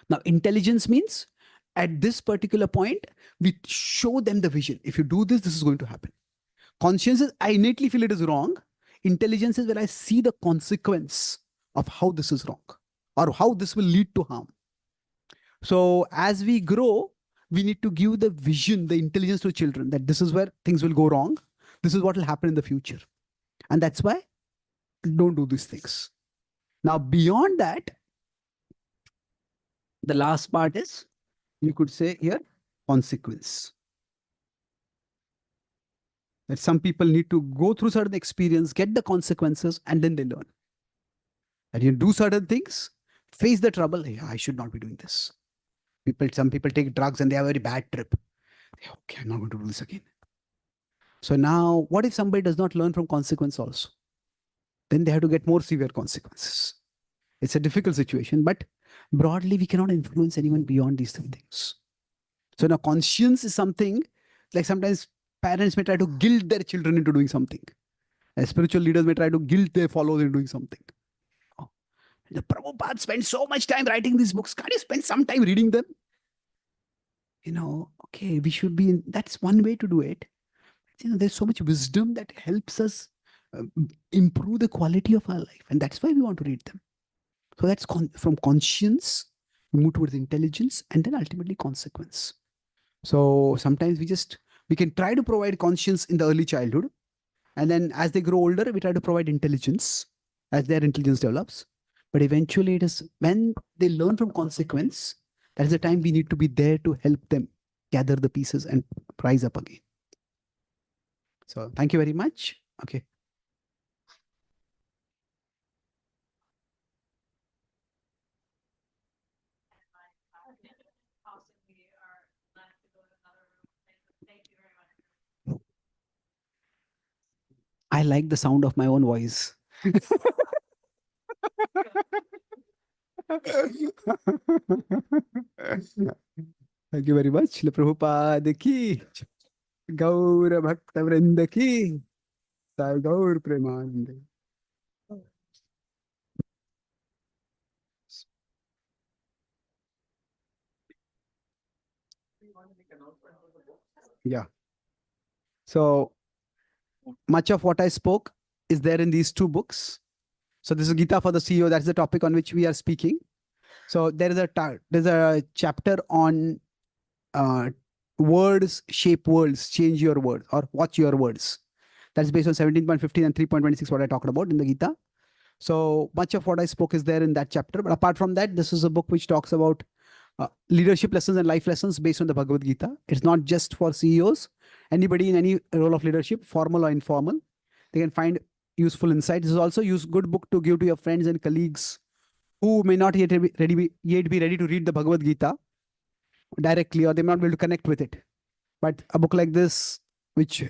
Now, intelligence means at this particular point, we show them the vision. If you do this, this is going to happen. Conscience is, I innately feel it is wrong. Intelligence is when I see the consequence of how this is wrong or how this will lead to harm. So as we grow, we need to give the vision, the intelligence to children that this is where things will go wrong. This is what will happen in the future. And that's why don't do these things. Now, beyond that, the last part is, you could say here, consequence. That some people need to go through certain experience, get the consequences, and then they learn. And you do certain things, face the trouble. Yeah, I should not be doing this. Some people take drugs and they have a very bad trip. Okay, I'm not going to do this again. So now, what if somebody does not learn from consequence also? Then they have to get more severe consequences. It's a difficult situation, but broadly, we cannot influence anyone beyond these three things. So now conscience is something like sometimes parents may try to guilt their children into doing something. As spiritual leaders may try to guilt their followers into doing something. Oh, the Prabhupada spent so much time writing these books. Can't you spend some time reading them? Okay, we should be that's one way to do it. There's so much wisdom that helps us improve the quality of our life. And that's why we want to read them. So that's from conscience, we move towards intelligence, and then ultimately consequence. So sometimes we can try to provide conscience in the early childhood. And then as they grow older, we try to provide intelligence as their intelligence develops. But eventually it is when they learn from consequence, that is the time we need to be there to help them gather the pieces and rise up again. So thank you very much. Okay. I like the sound of my own voice. Thank you very much. Srila Prabhupada ki, Gaura Bhakta Vrinda ki, Sai Gaur Premanande. Yeah. So much of what I spoke is there in these two books. So this is Gita for the CEO. That's the topic on which we are speaking. So there's a chapter on words shape worlds, change your words, or watch your words. That's based on 17.15 and 3.26, what I talked about in the Gita. So much of what I spoke is there in that chapter. But apart from that, this is a book which talks about leadership lessons and life lessons based on the Bhagavad-Gita. It's not just for CEOs. Anybody in any role of leadership, formal or informal, they can find useful insights. This is also a good book to give to your friends and colleagues who may not yet be ready to read the Bhagavad-Gita directly, or they may not be able to connect with it. But a book like this, which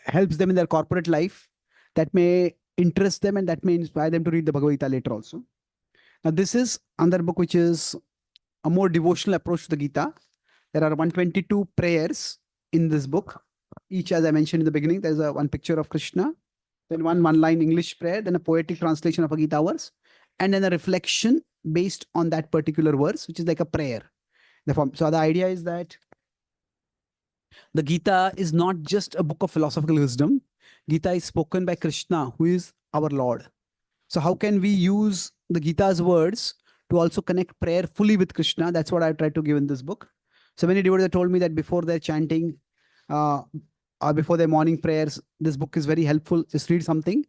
helps them in their corporate life, that may interest them and that may inspire them to read the Bhagavad Gita later also. Now, this is another book which is a more devotional approach to the Gita. There are 122 prayers in this book. Each, as I mentioned in the beginning, there's one picture of Krishna, then one line English prayer, then a poetic translation of a Gita verse, and then a reflection based on that particular verse, which is like a prayer. So the idea is that the Gita is not just a book of philosophical wisdom. Gita is spoken by Krishna, who is our Lord. So how can we use the Gita's words to also connect prayer fully with Krishna? That's what I tried to give in this book. So many devotees have told me that before their chanting or before their morning prayers, this book is very helpful. Just read something.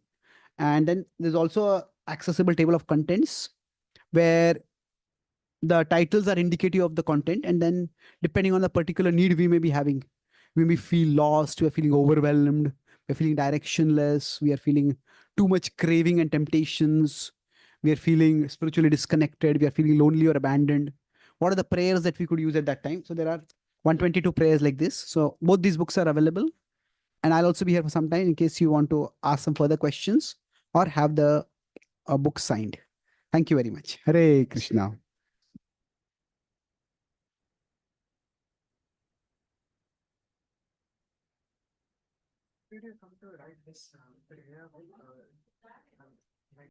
And then there's also an accessible table of contents where the titles are indicative of the content. And then depending on the particular need we may be having, we may feel lost, we're feeling overwhelmed, we're feeling directionless, we are feeling too much craving and temptations, we are feeling spiritually disconnected, we are feeling lonely or abandoned. What are the prayers that we could use at that time? So there are 122 prayers like this. So both these books are available. And I'll also be here for some time in case you want to ask some further questions or have the book signed. Thank you very much. Hare Krishna. Did you come to write this prayer?